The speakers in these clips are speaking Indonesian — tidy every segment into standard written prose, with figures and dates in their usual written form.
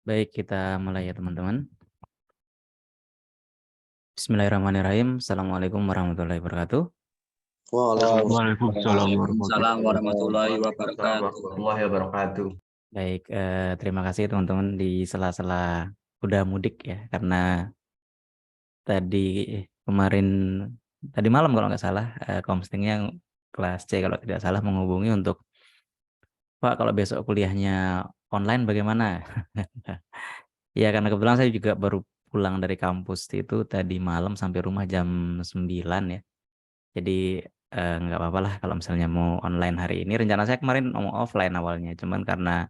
Baik, kita mulai ya teman-teman. Bismillahirrahmanirrahim. Assalamualaikum warahmatullahi wabarakatuh. Waalaikumsalam Waalaikumsalam warahmatullahi wabarakatuh. warahmatullahi wabarakatuh. Baik, terima kasih teman-teman di sela-sela udah mudik ya, karena tadi kemarin tadi malam kalau nggak salah Komstingnya kelas C kalau tidak salah menghubungi untuk Pak kalau besok kuliahnya online bagaimana? Ya karena kebetulan saya juga baru pulang dari kampus itu tadi malam sampai rumah jam 9 ya. Jadi nggak apa-apa lah kalau misalnya mau online hari ini. Rencana saya kemarin mau offline awalnya, cuman karena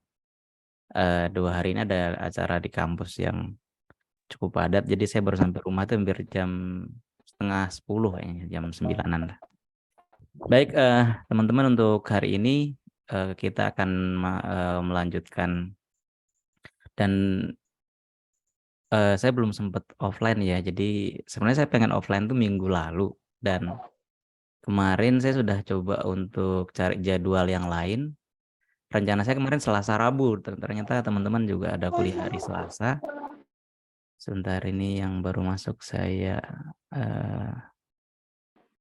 2 hari ini ada acara di kampus yang cukup padat, jadi saya baru sampai rumah tuh hampir jam setengah 10 kayaknya, jam 9-an lah. Baik, teman-teman untuk hari ini kita akan melanjutkan dan saya belum sempat offline ya. Jadi sebenarnya saya pengen offline tuh minggu lalu dan kemarin saya sudah coba untuk cari jadwal yang lain. Rencana saya kemarin Selasa Rabu, ternyata teman-teman juga ada kuliah hari Selasa. Sebentar ini yang baru masuk saya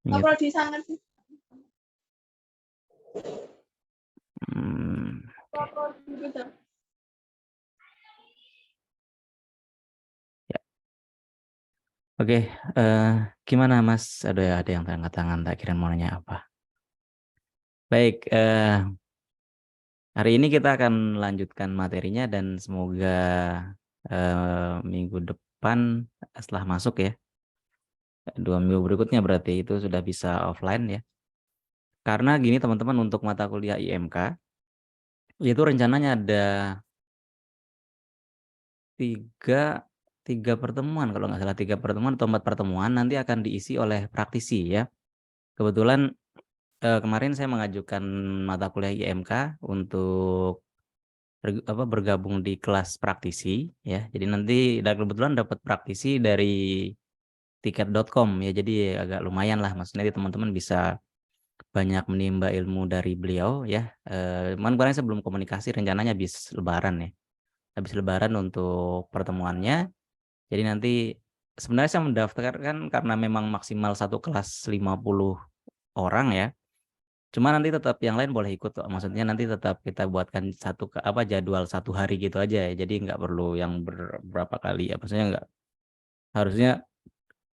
mute. Ya. Oke, gimana Mas? Aduh ya, ada yang angkat tangan, tak kira mau nanya apa. Baik, hari ini kita akan lanjutkan materinya dan semoga minggu depan setelah masuk ya, 2 minggu berikutnya berarti itu sudah bisa offline ya. Karena gini teman-teman, untuk mata kuliah IMK itu rencananya ada tiga pertemuan kalau nggak salah, 3 pertemuan atau 4 pertemuan nanti akan diisi oleh praktisi ya. Kebetulan kemarin saya mengajukan mata kuliah IMK untuk bergabung di kelas praktisi ya. Jadi nanti kebetulan dapat praktisi dari tiket.com ya. Jadi agak lumayan lah, maksudnya teman-teman bisa banyak menimba ilmu dari beliau ya. Cuman kemarin saya belum komunikasi, rencananya habis lebaran ya. Habis lebaran untuk pertemuannya. Jadi nanti sebenarnya saya mendaftarkan karena memang maksimal satu kelas 50 orang ya. Cuma nanti tetap yang lain boleh ikut kok. Maksudnya nanti tetap kita buatkan jadwal 1 hari gitu aja ya. Jadi nggak perlu yang berapa kali ya. Maksudnya nggak harusnya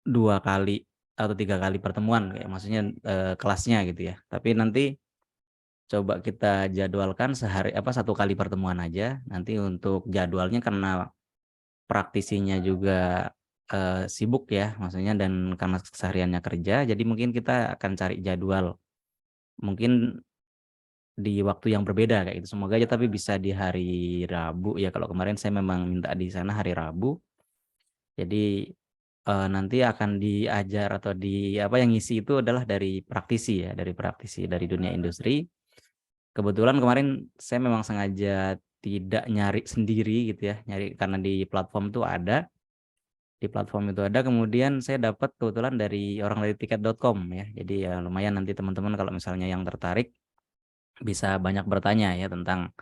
2 kali atau 3 kali pertemuan kayak maksudnya kelasnya gitu ya. Tapi nanti coba kita jadwalkan 1 kali pertemuan aja. Nanti untuk jadwalnya karena praktisinya juga sibuk ya maksudnya, dan karena kesehariannya kerja, jadi mungkin kita akan cari jadwal mungkin di waktu yang berbeda kayak gitu. Semoga aja tapi bisa di hari Rabu ya, kalau kemarin saya memang minta di sana hari Rabu. Jadi nanti akan diajar atau yang ngisi itu adalah dari praktisi ya, dari dunia industri. Kebetulan kemarin saya memang sengaja tidak nyari sendiri gitu ya, nyari karena di platform itu ada. Di platform itu ada, kemudian saya dapat kebetulan dari orang dari tiket.com ya. Jadi ya lumayan, nanti teman-teman kalau misalnya yang tertarik bisa banyak bertanya ya tentang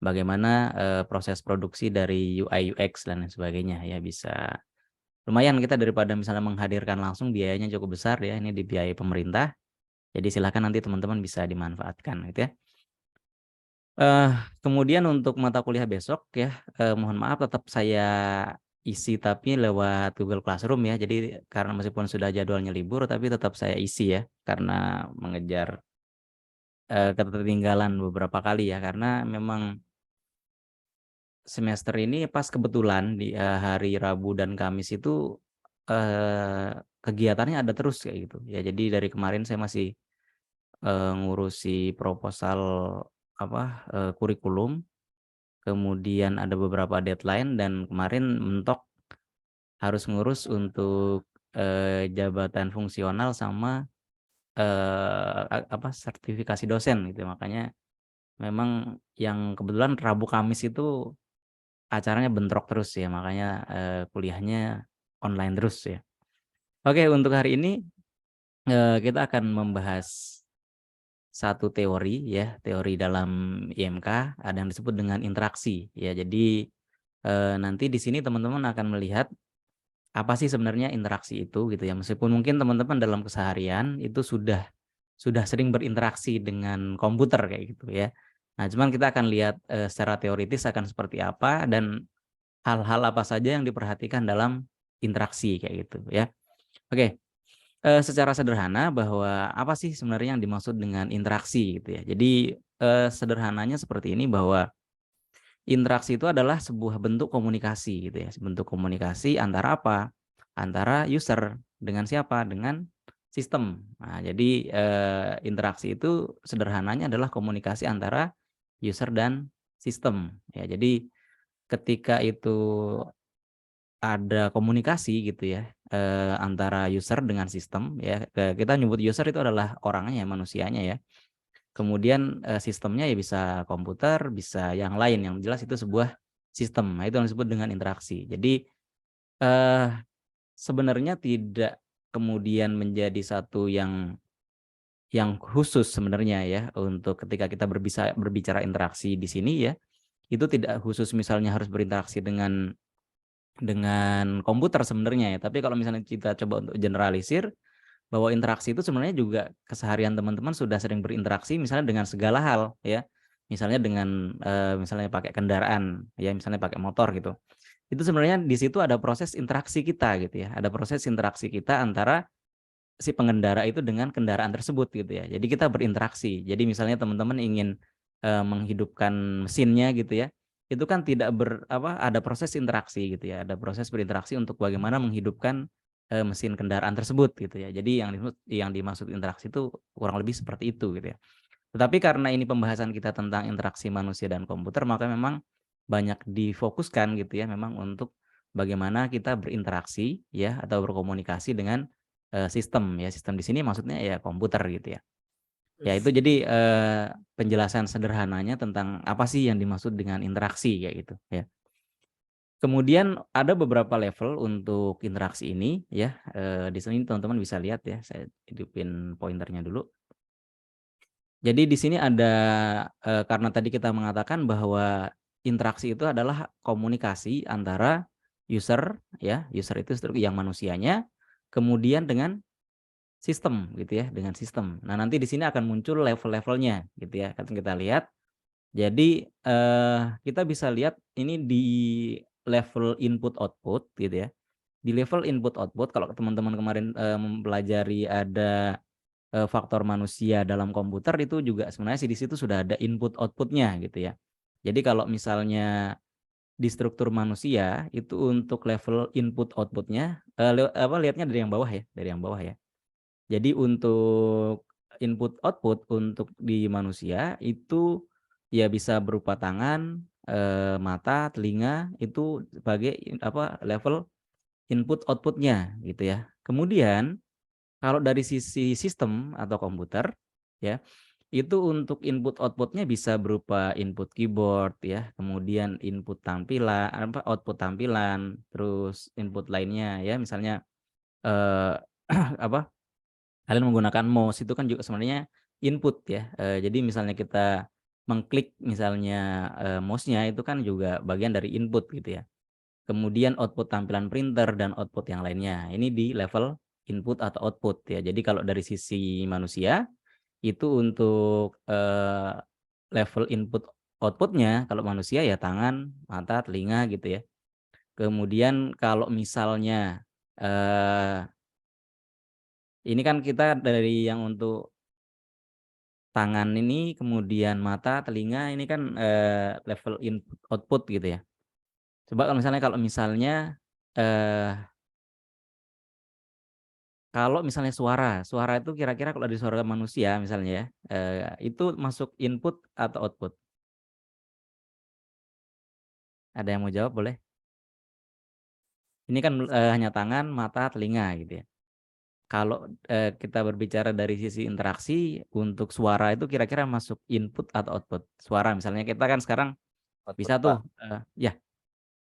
bagaimana proses produksi dari UI UX dan lain sebagainya ya. Bisa lumayan kita daripada misalnya menghadirkan langsung, biayanya cukup besar ya, ini dibiayai pemerintah. Jadi silakan nanti teman-teman bisa dimanfaatkan gitu ya. Kemudian untuk mata kuliah besok ya, mohon maaf tetap saya isi tapi lewat Google Classroom ya. Jadi karena meskipun sudah jadwalnya libur tapi tetap saya isi ya, karena mengejar ketertinggalan beberapa kali ya, karena memang semester ini pas kebetulan di hari Rabu dan Kamis itu kegiatannya ada terus kayak gitu ya. Jadi dari kemarin saya masih ngurusi proposal kurikulum. Kemudian ada beberapa deadline dan kemarin mentok harus ngurus untuk jabatan fungsional sama sertifikasi dosen gitu. Makanya memang yang kebetulan Rabu Kamis itu acaranya bentrok terus ya, makanya kuliahnya online terus ya. Oke, untuk hari ini kita akan membahas satu teori ya, teori dalam IMK ada yang disebut dengan interaksi ya. Jadi nanti di sini teman-teman akan melihat apa sih sebenarnya interaksi itu gitu ya. Meskipun mungkin teman-teman dalam keseharian itu sudah sering berinteraksi dengan komputer kayak gitu ya. Nah, cuman kita akan lihat secara teoritis akan seperti apa dan hal-hal apa saja yang diperhatikan dalam interaksi kayak gitu ya. Oke, secara sederhana bahwa apa sih sebenarnya yang dimaksud dengan interaksi gitu ya. Jadi sederhananya seperti ini bahwa interaksi itu adalah sebuah bentuk komunikasi gitu ya, bentuk komunikasi antara apa? Antara user dengan siapa? Dengan sistem. Nah, jadi interaksi itu sederhananya adalah komunikasi antara user dan sistem. Ya, jadi ketika itu ada komunikasi gitu ya antara user dengan sistem ya, kita nyebut user itu adalah orangnya, manusianya ya. Kemudian, sistemnya ya bisa komputer, bisa yang lain, yang jelas itu sebuah sistem. Nah, itu yang disebut dengan interaksi. Jadi, eee, sebenarnya tidak kemudian menjadi satu yang khusus sebenarnya ya, untuk ketika kita berbicara interaksi di sini ya, itu tidak khusus misalnya harus berinteraksi dengan komputer sebenarnya ya. Tapi kalau misalnya kita coba untuk generalisir, bahwa interaksi itu sebenarnya juga keseharian teman-teman sudah sering berinteraksi misalnya dengan segala hal ya. Misalnya dengan, misalnya pakai kendaraan ya, misalnya pakai motor gitu. Itu sebenarnya di situ ada proses interaksi kita gitu ya, ada proses interaksi kita antara si pengendara itu dengan kendaraan tersebut gitu ya. Jadi kita berinteraksi. Jadi misalnya teman-teman ingin, menghidupkan mesinnya gitu ya, itu kan tidak ada proses interaksi gitu ya, ada proses berinteraksi untuk bagaimana menghidupkan, mesin kendaraan tersebut gitu ya. Jadi yang dimaksud interaksi itu kurang lebih seperti itu gitu ya. Tetapi karena ini pembahasan kita tentang interaksi manusia dan komputer, maka memang banyak difokuskan gitu ya memang untuk bagaimana kita berinteraksi ya atau berkomunikasi dengan, sistem ya. Sistem di sini maksudnya ya komputer gitu ya. Ya itu jadi, penjelasan sederhananya tentang apa sih yang dimaksud dengan interaksi kayak gitu ya. Kemudian ada beberapa level untuk interaksi ini ya, di sini teman-teman bisa lihat ya, saya hidupin pointernya dulu. Jadi di sini ada, karena tadi kita mengatakan bahwa interaksi itu adalah komunikasi antara user ya, user itu yang manusianya, kemudian dengan sistem gitu ya, dengan sistem. Nah, nanti di sini akan muncul level-levelnya gitu ya, akan kita lihat. Jadi, kita bisa lihat ini di level input output gitu ya. Di level input output kalau teman-teman kemarin, mempelajari ada faktor manusia dalam komputer itu juga sebenarnya sih di situ sudah ada input outputnya gitu ya. Jadi kalau misalnya di struktur manusia itu untuk level input outputnya lihatnya dari yang bawah ya, dari yang bawah ya. Jadi untuk input output untuk di manusia itu ya bisa berupa tangan, mata, telinga itu sebagai level input outputnya gitu ya. Kemudian kalau dari sisi sistem atau komputer, ya, itu untuk input outputnya bisa berupa input keyboard ya, kemudian output tampilan, terus input lainnya ya, misalnya, eee, apa, kalian menggunakan mouse itu kan juga sebenarnya input ya, jadi misalnya kita mengklik misalnya, mouse-nya itu kan juga bagian dari input gitu ya. Kemudian output tampilan printer dan output yang lainnya. Ini di level input atau output ya. Jadi kalau dari sisi manusia, itu untuk, level input outputnya kalau manusia ya tangan, mata, telinga gitu ya. Kemudian kalau misalnya, ini kan kita dari yang untuk tangan ini, kemudian mata, telinga ini kan, level input output gitu ya. Coba kalau misalnya, eee kalau misalnya suara itu kira-kira kalau dari suara manusia misalnya ya, itu masuk input atau output? Ada yang mau jawab boleh? Ini kan, hanya tangan, mata, telinga gitu ya. Kalau, kita berbicara dari sisi interaksi, untuk suara itu kira-kira masuk input atau output? Suara misalnya kita kan sekarang Output, bisa Pak. tuh, ya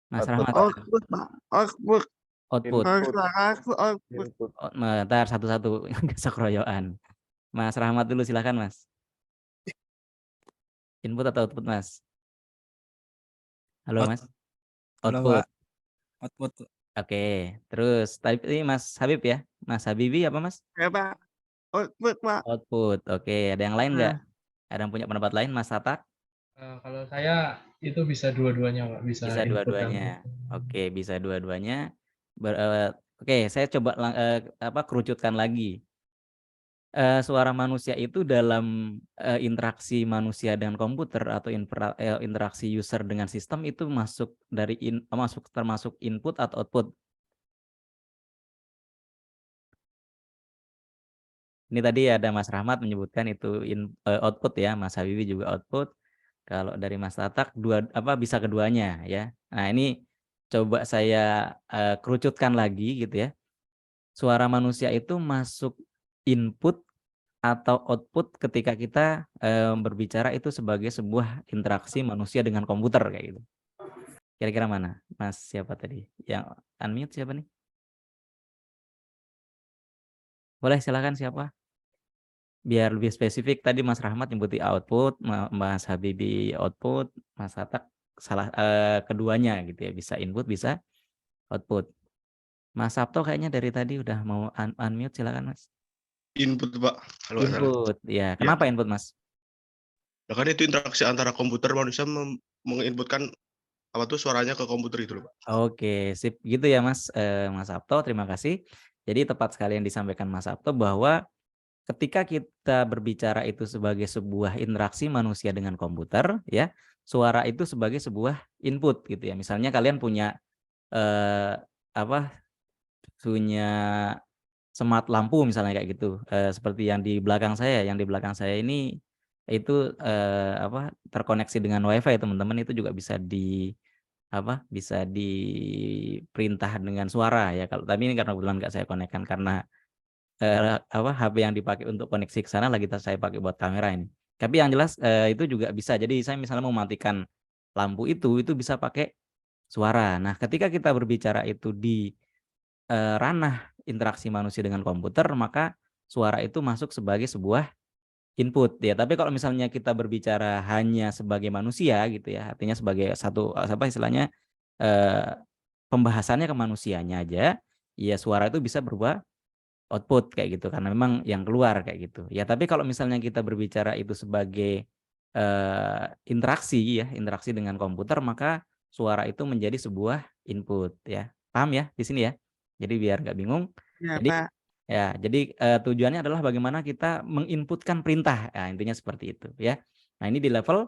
Mas Output, Rahmat, Pak. Output, Pak. Output. output. Input, Aku output. input. Entar satu-satu, nggak usah keroyokan. Mas Rahmat dulu silakan Mas. Input atau output Mas? Halo Out, Mas? Halo, output. Pak. Output. Oke, terus tadi Mas Habib ya? Mas Habibi apa Mas? Ya, Pak. Output, Pak. Output. Oke, ada yang lain nggak? Nah, Ada yang punya pendapat lain Mas Tatak? Kalau saya itu bisa dua-duanya, Pak, bisa Bisa input dan dua-duanya. output. Oke, bisa dua-duanya. Oke, saya coba kerucutkan lagi. Suara manusia itu dalam, interaksi manusia dengan komputer atau interaksi user dengan sistem itu termasuk input atau output? Ini tadi ada Mas Rahmat menyebutkan itu output ya, Mas Habibie juga output. Kalau dari Mas Tatak bisa keduanya ya. Nah ini coba saya, kerucutkan lagi gitu ya. Suara manusia itu masuk input atau output ketika kita, berbicara itu sebagai sebuah interaksi manusia dengan komputer kayak gitu. Kira-kira mana? Mas siapa tadi? Yang unmute siapa nih? Boleh silakan siapa? Biar lebih spesifik tadi Mas Rahmat nyebutin output, Mas Habibie output, Mas Tatak keduanya gitu ya, bisa input bisa output. Mas Sabto kayaknya dari tadi udah mau unmute silakan Mas. Input, Pak, kalau nggak salah. Input, ya. Kenapa input Mas? Nah, kan itu interaksi antara komputer manusia menginputkan suaranya ke komputer itu loh, Pak. Oke, sip gitu ya Mas, Mas Sabto, terima kasih. Jadi tepat sekali yang disampaikan Mas Sabto bahwa ketika kita berbicara itu sebagai sebuah interaksi manusia dengan komputer ya, suara itu sebagai sebuah input gitu ya. Misalnya kalian punya eh, punya smart lampu misalnya kayak gitu. Seperti yang di belakang saya, ini itu terkoneksi dengan WiFi teman-teman, itu juga bisa diperintah dengan suara ya. Kalau tapi ini karena kebetulan nggak saya konekkan karena HP yang dipakai untuk koneksi ke sana lagi saya pakai buat kamera ini. Tapi yang jelas, itu juga bisa. Jadi saya misalnya mau mematikan lampu itu bisa pakai suara. Nah, ketika kita berbicara itu di, ranah interaksi manusia dengan komputer, maka suara itu masuk sebagai sebuah input ya. Tapi kalau misalnya kita berbicara hanya sebagai manusia gitu ya, artinya sebagai satu, istilahnya, pembahasannya ke manusianya aja, ya suara itu bisa berupa output kayak gitu karena memang yang keluar kayak gitu. Ya tapi kalau misalnya kita berbicara itu sebagai, interaksi dengan komputer maka suara itu menjadi sebuah input ya. Paham ya di sini ya? Jadi biar nggak bingung. ya, Jadi Pak. ya jadi, tujuannya adalah bagaimana kita menginputkan perintah. Nah, intinya seperti itu ya. Nah, ini di level,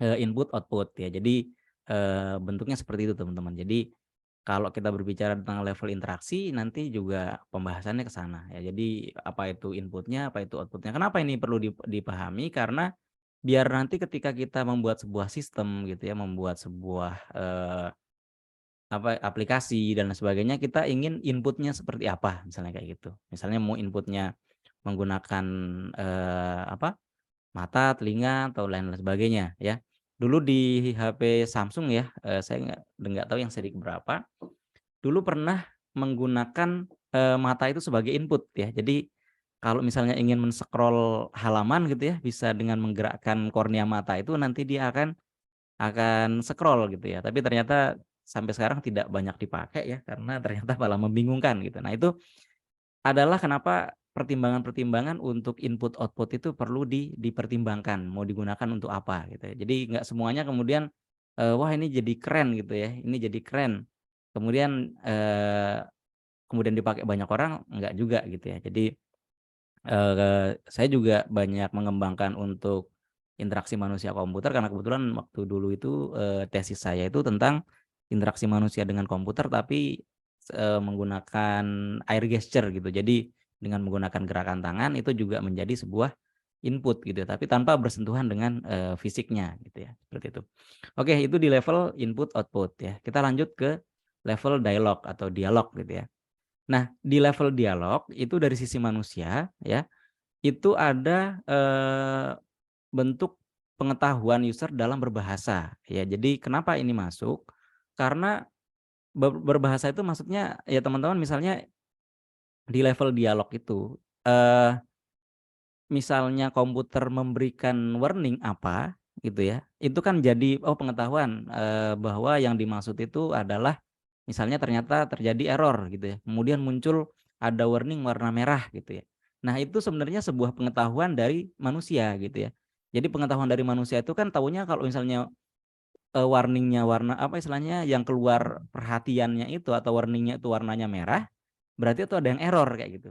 input output ya. Jadi, bentuknya seperti itu teman-teman. Jadi kalau kita berbicara tentang level interaksi, nanti juga pembahasannya ke sana ya. Jadi apa itu inputnya, apa itu outputnya. Kenapa ini perlu dipahami? Karena biar nanti ketika kita membuat sebuah sistem gitu ya, membuat sebuah aplikasi dan lain sebagainya, kita ingin inputnya seperti apa, misalnya kayak gitu. Misalnya mau inputnya menggunakan mata, telinga atau lain sebagainya ya. Dulu di HP Samsung ya, saya nggak tahu yang seri berapa. Dulu pernah menggunakan, mata itu sebagai input ya. Jadi kalau misalnya ingin men-scroll halaman gitu ya, bisa dengan menggerakkan kornea mata itu nanti dia akan scroll gitu ya. Tapi ternyata sampai sekarang tidak banyak dipakai ya, karena ternyata malah membingungkan gitu. Nah itu adalah kenapa pertimbangan-pertimbangan untuk input output itu perlu dipertimbangkan, mau digunakan untuk apa gitu ya. Jadi nggak semuanya kemudian, wah ini jadi keren gitu ya, ini jadi keren. Kemudian dipakai banyak orang, enggak juga gitu ya. Jadi, saya juga banyak mengembangkan untuk interaksi manusia komputer karena kebetulan waktu dulu itu, tesis saya itu tentang interaksi manusia dengan komputer tapi, menggunakan air gesture gitu. Jadi dengan menggunakan gerakan tangan itu juga menjadi sebuah input gitu ya, tapi tanpa bersentuhan dengan, fisiknya gitu ya, seperti itu. Oke, itu di level input output ya. Kita lanjut ke level dialog atau dialog gitu ya. Nah, di level dialog itu dari sisi manusia ya, itu ada, bentuk pengetahuan user dalam berbahasa ya. Jadi kenapa ini masuk? Karena berbahasa itu maksudnya ya teman-teman misalnya di level dialog itu, misalnya komputer memberikan warning apa gitu ya, itu kan jadi pengetahuan bahwa yang dimaksud itu adalah misalnya ternyata terjadi error gitu ya, kemudian muncul ada warning warna merah gitu ya. Nah, itu sebenarnya sebuah pengetahuan dari manusia gitu ya. Jadi pengetahuan dari manusia itu kan taunya kalau misalnya warning-nya warna apa istilahnya yang keluar perhatiannya itu atau warning-nya itu warnanya merah, berarti itu ada yang error kayak gitu,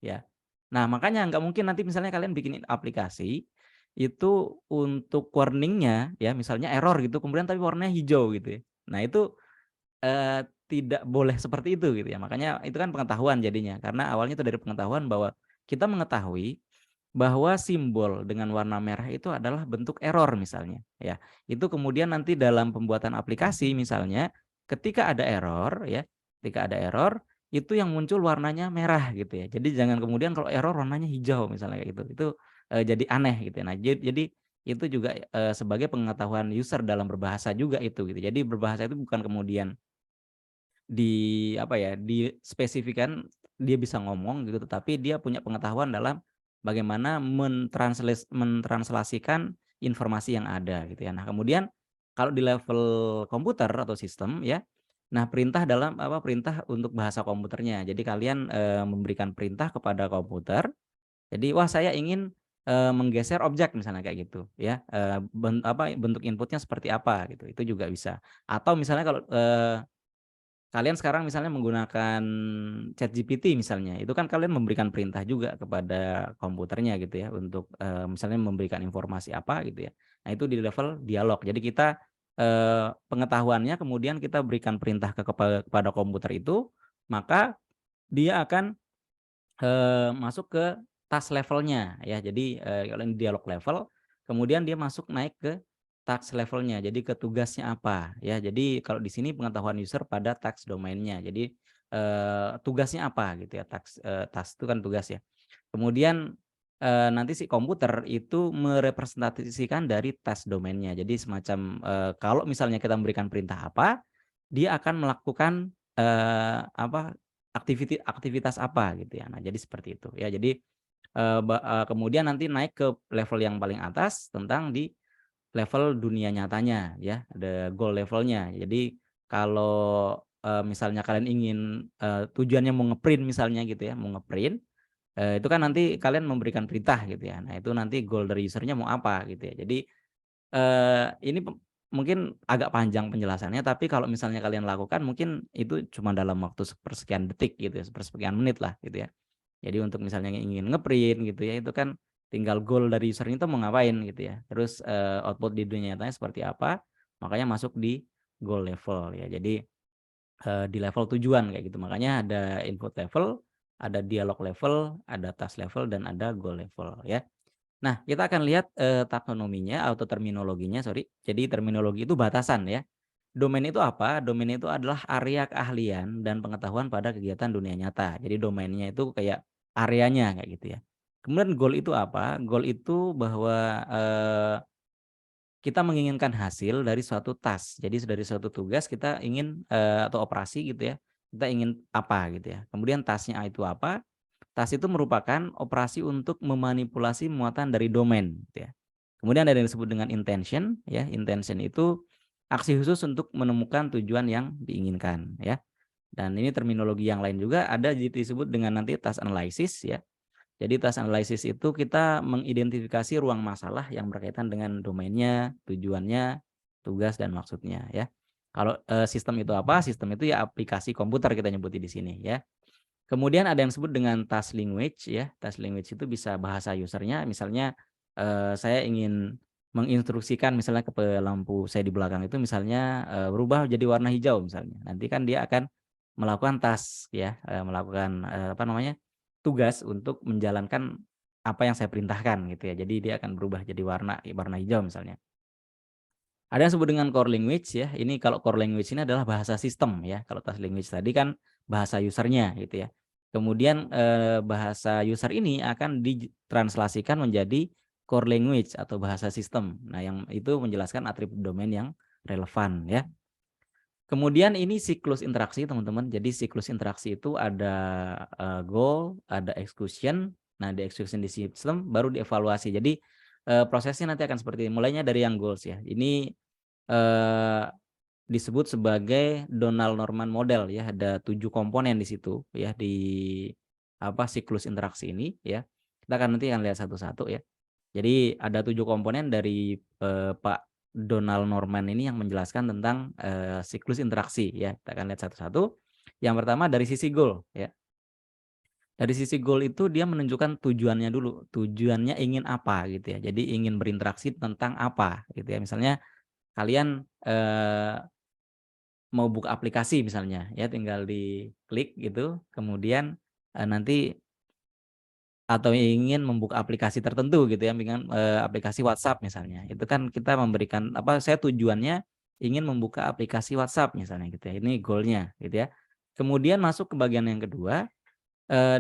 ya. Nah, makanya nggak mungkin nanti misalnya kalian bikin aplikasi, itu untuk warning-nya ya misalnya error gitu kemudian tapi warnanya hijau gitu ya. Nah, itu tidak boleh seperti itu gitu ya. Makanya itu kan pengetahuan jadinya, karena awalnya itu dari pengetahuan bahwa kita mengetahui bahwa simbol dengan warna merah itu adalah bentuk error misalnya ya. Itu kemudian nanti dalam pembuatan aplikasi misalnya ketika ada error ya, ketika ada error itu yang muncul warnanya merah gitu ya. Jadi jangan kemudian kalau error warnanya hijau misalnya kayak gitu. Itu jadi aneh gitu ya. Nah, jadi itu juga sebagai pengetahuan user dalam berbahasa juga itu gitu. Jadi berbahasa itu bukan kemudian dispesifikan dia bisa ngomong gitu, tetapi dia punya pengetahuan dalam bagaimana mentranslasikan informasi yang ada gitu ya. Nah, kemudian kalau di level komputer atau sistem ya, nah perintah untuk bahasa komputernya. Jadi kalian, memberikan perintah kepada komputer, jadi, "Wah, saya ingin, menggeser objek," misalnya kayak gitu ya, bentuk inputnya seperti apa gitu, itu juga bisa. Atau misalnya kalau, kalian sekarang misalnya menggunakan ChatGPT misalnya, itu kan kalian memberikan perintah juga kepada komputernya gitu ya untuk, misalnya memberikan informasi apa gitu ya. Nah, itu di level dialog. Jadi kita, pengetahuannya kemudian kita berikan perintah kepada komputer itu, maka dia akan, masuk ke task levelnya ya. Jadi, kalau ini dialog level, kemudian dia naik ke task levelnya. Jadi ke tugasnya apa ya. Jadi kalau di sini pengetahuan user pada task domainnya. Jadi, tugasnya apa gitu ya, task itu kan tugas ya. Kemudian, nanti si komputer itu merepresentasikan dari task domainnya. Jadi semacam, kalau misalnya kita memberikan perintah apa, dia akan melakukan, aktivitas apa gitu ya. Nah, jadi seperti itu ya. Jadi, kemudian nanti naik ke level yang paling atas tentang di level dunia nyatanya ya, ada goal levelnya. Jadi kalau, misalnya kalian ingin, tujuannya mau nge-print misalnya gitu ya, mau nge-print, itu kan nanti kalian memberikan perintah gitu ya. Nah, itu nanti goal dari user-nya mau apa gitu ya. Jadi, ini mungkin agak panjang penjelasannya, tapi kalau misalnya kalian lakukan mungkin itu cuma dalam waktu sepersekian detik gitu ya, sepersekian menit lah gitu ya. Jadi untuk misalnya ingin nge-print gitu ya, itu kan tinggal goal dari user-nya itu mau ngapain gitu ya. Terus, output di dunia nyatanya seperti apa, makanya masuk di goal level ya. Jadi, di level tujuan kayak gitu. Makanya ada input level, ada dialog level, ada task level, dan ada goal level ya. Nah, kita akan lihat, taksonominya atau terminologinya, sorry. Jadi terminologi itu batasan ya. Domain itu apa? Domain itu adalah area keahlian dan pengetahuan pada kegiatan dunia nyata. Jadi domainnya itu kayak areanya kayak gitu ya. Kemudian goal itu apa? Goal itu bahwa, kita menginginkan hasil dari suatu task. Jadi dari suatu tugas kita ingin, atau operasi gitu ya, kita ingin apa gitu ya. Kemudian task-nya itu apa? Task itu merupakan operasi untuk memanipulasi muatan dari domain gitu ya. Kemudian ada yang disebut dengan intention ya. Intention itu aksi khusus untuk menemukan tujuan yang diinginkan ya. Dan ini terminologi yang lain juga ada disebut dengan nanti task analysis ya. Jadi task analysis itu kita mengidentifikasi ruang masalah yang berkaitan dengan domainnya, tujuannya, tugas dan maksudnya ya. Kalau, sistem itu apa? Sistem itu ya aplikasi komputer kita nyebutnya di sini ya. Kemudian ada yang disebut dengan task language ya. Task language itu bisa bahasa usernya, misalnya, saya ingin menginstruksikan misalnya ke lampu saya di belakang itu misalnya, berubah jadi warna hijau misalnya. Nanti kan dia akan melakukan task ya, melakukan, tugas untuk menjalankan apa yang saya perintahkan gitu ya. Jadi dia akan berubah jadi warna warna hijau misalnya. Ada yang disebut dengan core language ya. Ini kalau core language ini adalah bahasa sistem ya. Kalau task language tadi kan bahasa usernya gitu ya. Kemudian, bahasa user ini akan ditranslasikan menjadi core language atau bahasa sistem. Nah, yang itu menjelaskan atribut domain yang relevan ya. Kemudian ini siklus interaksi teman-teman. Jadi siklus interaksi itu ada, goal, ada execution. Nah, di execution di sistem baru dievaluasi. Jadi, prosesnya nanti akan seperti ini. Mulainya dari yang goals ya. Ini disebut sebagai Donald Norman Model ya. Ada 7 komponen di situ ya di siklus interaksi ini ya. Kita akan lihat satu-satu ya. Jadi ada 7 komponen dari Pak Donald Norman ini yang menjelaskan tentang siklus interaksi ya. Kita akan lihat satu-satu. Yang pertama dari sisi goal ya. Dari sisi goal itu dia menunjukkan tujuannya dulu. Tujuannya ingin apa gitu ya. Jadi ingin berinteraksi tentang apa gitu ya. Misalnya kalian mau buka aplikasi misalnya ya, tinggal diklik gitu. Kemudian nanti atau ingin membuka aplikasi tertentu gitu ya, dengan aplikasi WhatsApp misalnya. Itu kan kita memberikan saya tujuannya ingin membuka aplikasi WhatsApp misalnya gitu ya. Ini goalnya gitu ya. Kemudian masuk ke bagian yang kedua,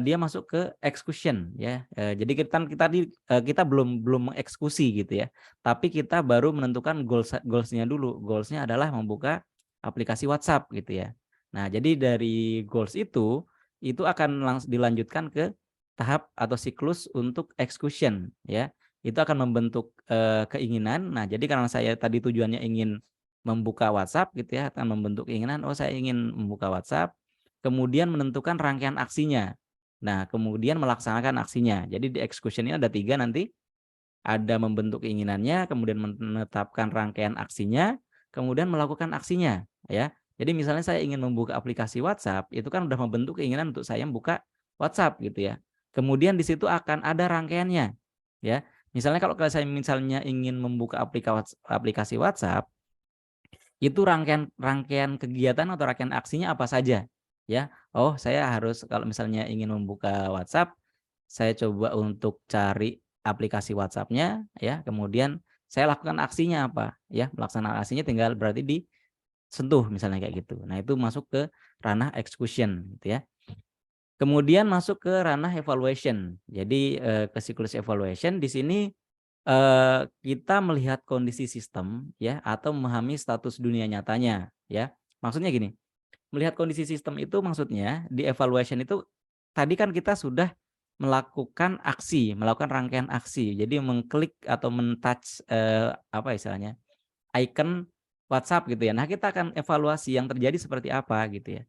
dia masuk ke execution ya. Jadi kita belum mengeksekusi gitu ya. Tapi kita baru menentukan goals-nya dulu. Goals-nya adalah membuka aplikasi WhatsApp gitu ya. Nah, jadi dari goals itu akan langsung dilanjutkan ke tahap atau siklus untuk execution ya. Itu akan membentuk keinginan. Nah, jadi karena saya tadi tujuannya ingin membuka WhatsApp gitu ya, akan membentuk keinginan, saya ingin membuka WhatsApp, kemudian menentukan rangkaian aksinya. Nah, kemudian melaksanakan aksinya. Jadi di execution ini ada 3 nanti. Ada membentuk keinginannya, kemudian menetapkan rangkaian aksinya, kemudian melakukan aksinya ya. Jadi misalnya saya ingin membuka aplikasi WhatsApp, itu kan udah membentuk keinginan untuk saya membuka WhatsApp gitu ya. Kemudian di situ akan ada rangkaiannya ya. Misalnya kalau saya ingin membuka aplikasi WhatsApp, itu rangkaian kegiatan atau rangkaian aksinya apa saja ya. Oh, saya harus kalau misalnya ingin membuka WhatsApp, saya coba untuk cari aplikasi WhatsApp-nya ya, kemudian saya lakukan aksinya apa ya, melaksanakan aksinya tinggal berarti disentuh misalnya kayak gitu. Nah, itu masuk ke ranah execution gitu ya. Kemudian masuk ke ranah evaluation. Jadi ke siklus evaluation di sini kita melihat kondisi sistem ya, atau memahami status dunia nyatanya ya. Maksudnya gini, melihat kondisi sistem itu maksudnya di evaluation itu tadi kan kita sudah melakukan aksi, melakukan rangkaian aksi. Jadi mengklik atau men-touch istilahnya icon WhatsApp gitu ya. Nah, kita akan evaluasi yang terjadi seperti apa gitu ya.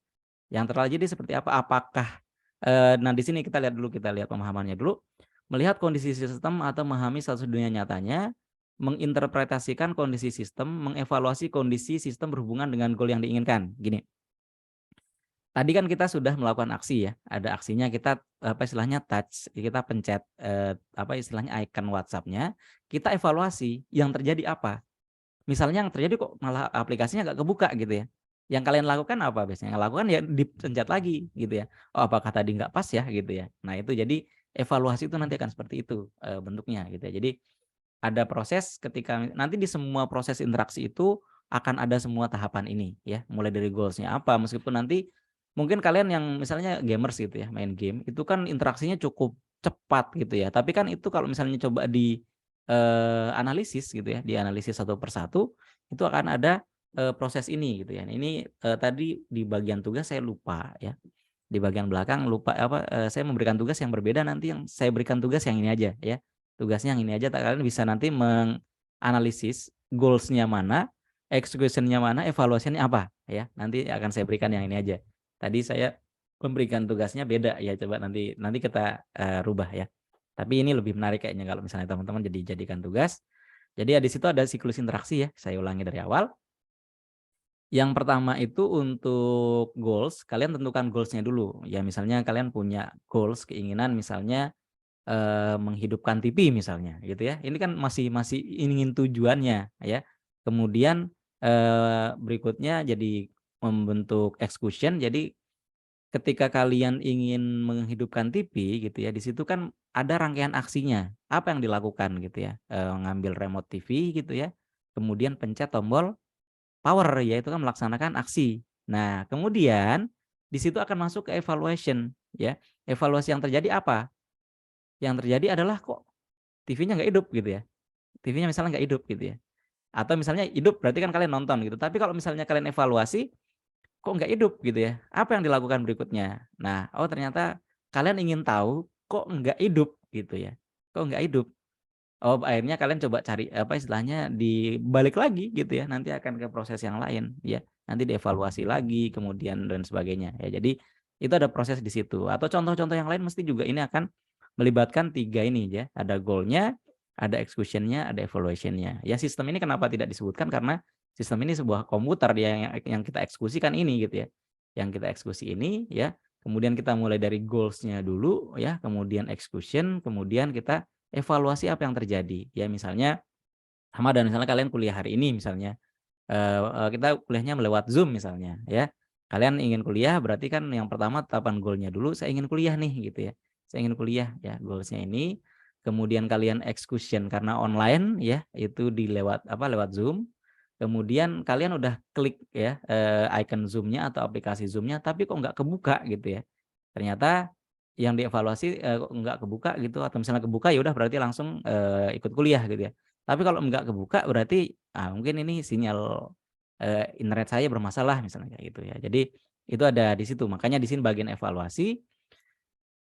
Yang terjadi seperti apa? Apakah nah di sini kita lihat pemahamannya dulu. Melihat kondisi sistem atau memahami status dunia nyatanya, menginterpretasikan kondisi sistem, mengevaluasi kondisi sistem berhubungan dengan goal yang diinginkan. Gini. Tadi kan kita sudah melakukan aksi ya. Ada aksinya kita istilahnya touch, kita pencet istilahnya icon WhatsApp-nya, kita evaluasi yang terjadi apa. Misalnya yang terjadi kok malah aplikasinya nggak kebuka gitu ya. Yang kalian lakukan apa biasanya? Yang lakukan ya dipencet lagi gitu ya. Oh, apakah tadi nggak pas ya gitu ya. Nah, itu jadi evaluasi itu nanti akan seperti itu bentuknya gitu ya. Jadi ada proses ketika nanti di semua proses interaksi itu akan ada semua tahapan ini ya. Mulai dari goals-nya apa, meskipun nanti mungkin kalian yang misalnya gamers gitu ya, main game, itu kan interaksinya cukup cepat gitu ya. Tapi kan itu kalau misalnya coba di analisis gitu ya, dianalisis satu persatu, itu akan ada proses ini gitu ya. Ini tadi di bagian tugas saya lupa ya. Di bagian belakang lupa saya memberikan tugas yang berbeda, nanti yang saya berikan tugas yang ini aja ya. Tugasnya yang ini aja, kalian bisa nanti menganalisis goals-nya mana, execution-nya mana, evaluasinya apa ya. Nanti akan saya berikan yang ini aja. Tadi saya memberikan tugasnya beda ya, coba nanti kita rubah ya. Tapi ini lebih menarik kayaknya kalau misalnya teman-teman jadikan tugas. Jadi ya di situ ada siklus interaksi ya, saya ulangi dari awal. Yang pertama itu untuk goals, kalian tentukan goals-nya dulu. Ya misalnya kalian punya goals, keinginan misalnya menghidupkan TV misalnya gitu ya. Ini kan masih ingin tujuannya ya. Kemudian berikutnya jadi membentuk execution. Jadi ketika kalian ingin menghidupkan TV gitu ya, di situ kan ada rangkaian aksinya. Apa yang dilakukan gitu ya? Ngambil remote TV gitu ya. Kemudian pencet tombol power, yaitu kan melaksanakan aksi. Nah, kemudian di situ akan masuk ke evaluation ya. Evaluasi yang terjadi apa? Yang terjadi adalah kok TV-nya nggak hidup gitu ya. TV-nya misalnya nggak hidup gitu ya. Atau misalnya hidup berarti kan kalian nonton gitu. Tapi kalau misalnya kalian evaluasi kok nggak hidup gitu ya. Apa yang dilakukan berikutnya? Nah, oh ternyata kalian ingin tahu kok nggak hidup gitu ya. Kok nggak hidup? Oh, akhirnya kalian coba cari apa istilahnya dibalik lagi gitu ya. Nanti akan ke proses yang lain ya. Nanti dievaluasi lagi kemudian dan sebagainya ya. Jadi itu ada proses di situ. Atau contoh-contoh yang lain mesti juga ini akan melibatkan 3 ini ya. Ada goal-nya, ada execution-nya, ada evaluation-nya. Ya sistem ini kenapa tidak disebutkan karena sistem ini sebuah komputer yang kita eksekusikan ini gitu ya. Yang kita eksekusi ini ya. Kemudian kita mulai dari goals-nya dulu ya, kemudian execution, kemudian kita evaluasi apa yang terjadi. Ya misalnya sama dan misalnya kalian kuliah hari ini misalnya, kita kuliahnya lewat Zoom misalnya ya. Kalian ingin kuliah berarti kan yang pertama tetapkan goal-nya dulu, saya ingin kuliah nih gitu ya. Saya ingin kuliah ya, goals-nya ini. Kemudian kalian execution karena online ya, itu lewat Zoom. Kemudian kalian udah klik ya, icon Zoom-nya atau aplikasi Zoom-nya tapi kok nggak kebuka gitu ya. Ternyata yang dievaluasi, nggak kebuka gitu atau misalnya kebuka ya udah berarti langsung, ikut kuliah gitu ya. Tapi kalau nggak kebuka berarti, mungkin ini sinyal, internet saya bermasalah misalnya kayak gitu ya. Jadi itu ada di situ. Makanya di sini bagian evaluasi,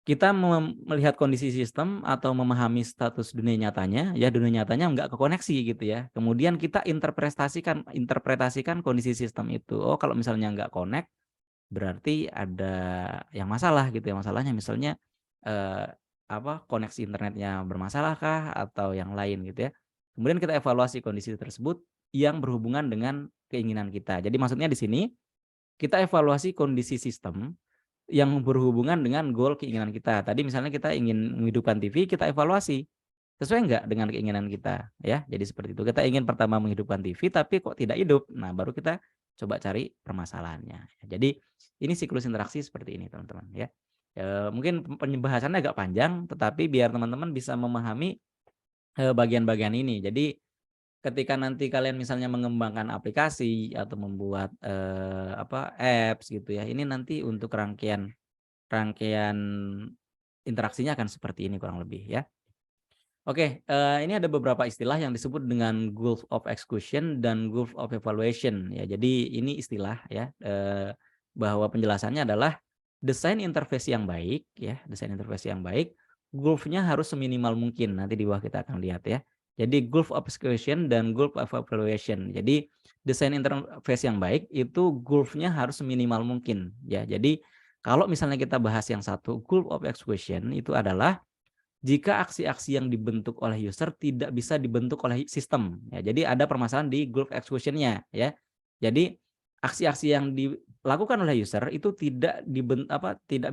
kita melihat kondisi sistem atau memahami status dunia nyatanya, ya dunia nyatanya nggak kekoneksi gitu ya. Kemudian kita interpretasikan kondisi sistem itu. Oh kalau misalnya nggak connect, berarti ada yang masalah gitu ya. Masalahnya misalnya, koneksi internetnya bermasalah kah atau yang lain gitu ya. Kemudian kita evaluasi kondisi tersebut yang berhubungan dengan keinginan kita. Jadi maksudnya di sini, kita evaluasi kondisi sistem yang berhubungan dengan goal keinginan kita. Tadi misalnya kita ingin menghidupkan TV, kita evaluasi, sesuai nggak dengan keinginan kita ya. Jadi seperti itu. Kita ingin pertama menghidupkan TV tapi kok tidak hidup. Nah, baru kita coba cari permasalahannya. Jadi ini siklus interaksi seperti ini teman-teman ya. Mungkin pembahasannya agak panjang tetapi biar teman-teman bisa memahami bagian-bagian ini. Jadi ketika nanti kalian misalnya mengembangkan aplikasi atau membuat apps gitu ya. Ini nanti untuk rangkaian interaksinya akan seperti ini kurang lebih ya. Oke, ini ada beberapa istilah yang disebut dengan goal of execution dan goal of evaluation ya. Jadi ini istilah ya, bahwa penjelasannya adalah desain interface yang baik ya, desain interface yang baik, goal-nya harus seminimal mungkin. Nanti di bawah kita akan lihat ya. Jadi goal of execution dan goal of evaluation. Jadi desain interface yang baik itu goal-nya harus seminimal mungkin ya. Jadi kalau misalnya kita bahas yang satu, goal of execution itu adalah jika aksi-aksi yang dibentuk oleh user tidak bisa dibentuk oleh sistem ya. Jadi ada permasalahan di goal execution-nya ya. Jadi aksi-aksi yang dilakukan oleh user itu tidak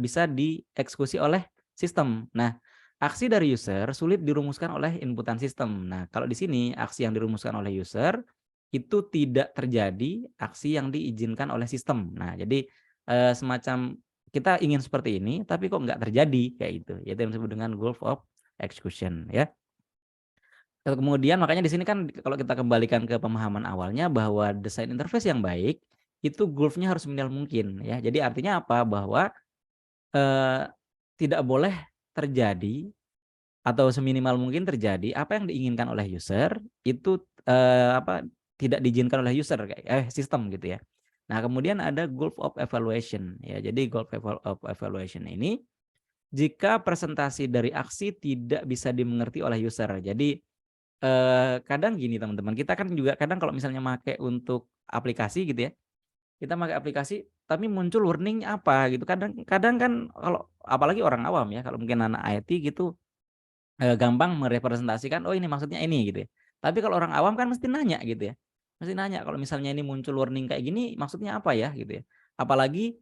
bisa dieksekusi oleh sistem. Nah, aksi dari user sulit dirumuskan oleh inputan sistem. Nah, kalau di sini aksi yang dirumuskan oleh user itu tidak terjadi aksi yang diizinkan oleh sistem. Nah, jadi semacam kita ingin seperti ini, tapi kok nggak terjadi kayak gitu. Yaitu yang disebut dengan goal of execution ya. Kemudian makanya di sini kan kalau kita kembalikan ke pemahaman awalnya bahwa desain interface yang baik itu goal-nya harus minimal mungkin ya. Jadi artinya apa? Bahwa tidak boleh terjadi atau seminimal mungkin terjadi apa yang diinginkan oleh user itu tidak diizinkan oleh user sistem gitu ya. Nah, kemudian ada goal of evaluation ya. Jadi goal of evaluation ini jika presentasi dari aksi tidak bisa dimengerti oleh user. Jadi kadang gini teman-teman, kita kan juga kadang kalau misalnya pakai untuk aplikasi gitu ya. Kita pakai aplikasi tapi muncul warning apa gitu. Kadang kan kalau apalagi orang awam ya, kalau mungkin anak IT gitu gampang merepresentasikan, oh ini maksudnya ini gitu ya. Tapi kalau orang awam kan mesti nanya gitu ya. Mesti nanya kalau misalnya ini muncul warning kayak gini maksudnya apa ya gitu ya. Apalagi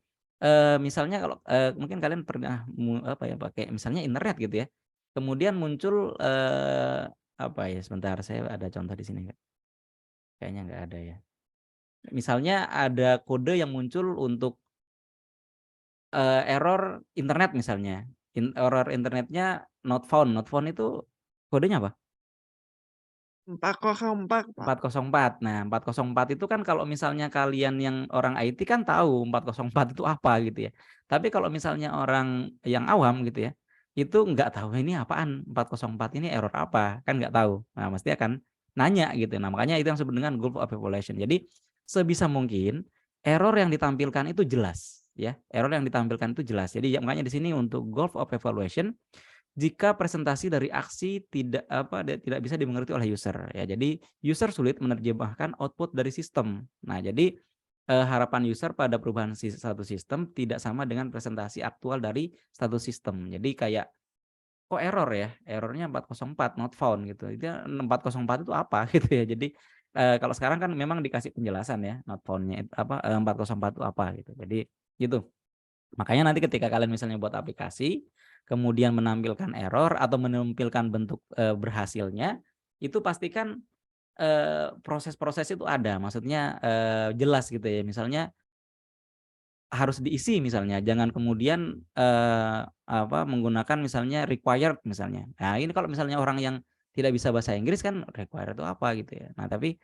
misalnya kalau mungkin kalian pernah pakai misalnya internet gitu ya. Kemudian muncul sebentar saya ada contoh di sini enggak? Kayaknya enggak ada ya. Misalnya ada kode yang muncul untuk error internet misalnya. Error internetnya not found. Not found itu kodenya apa? 404, Pak. 404. Nah, 404 itu kan kalau misalnya kalian yang orang IT kan tahu 404 itu apa gitu ya. Tapi kalau misalnya orang yang awam gitu ya, itu nggak tahu ini apaan, 404 ini error apa, kan nggak tahu. Nah, mesti akan nanya gitu. Nah, makanya itu yang disebut dengan goal of evaluation. Jadi sebisa mungkin error yang ditampilkan itu jelas ya. Error yang ditampilkan itu jelas. Jadi makanya di sini untuk goal of evaluation jika presentasi dari aksi tidak bisa dimengerti oleh user ya. Jadi user sulit menerjemahkan output dari sistem. Nah, jadi harapan user pada perubahan satu sistem tidak sama dengan presentasi aktual dari satu sistem. Jadi kayak kok error ya? Errornya 404 not found gitu. Itu 404 itu apa gitu ya. Jadi kalau sekarang kan memang dikasih penjelasan ya, not found-nya 404 itu apa gitu. Jadi gitu. Makanya nanti ketika kalian misalnya buat aplikasi, kemudian menampilkan error atau menampilkan bentuk berhasilnya, itu pastikan proses-proses itu ada. Maksudnya jelas gitu ya. Misalnya harus diisi misalnya, jangan kemudian menggunakan misalnya required misalnya. Nah, ini kalau misalnya orang yang tidak bisa bahasa Inggris kan required itu apa gitu ya. Nah, tapi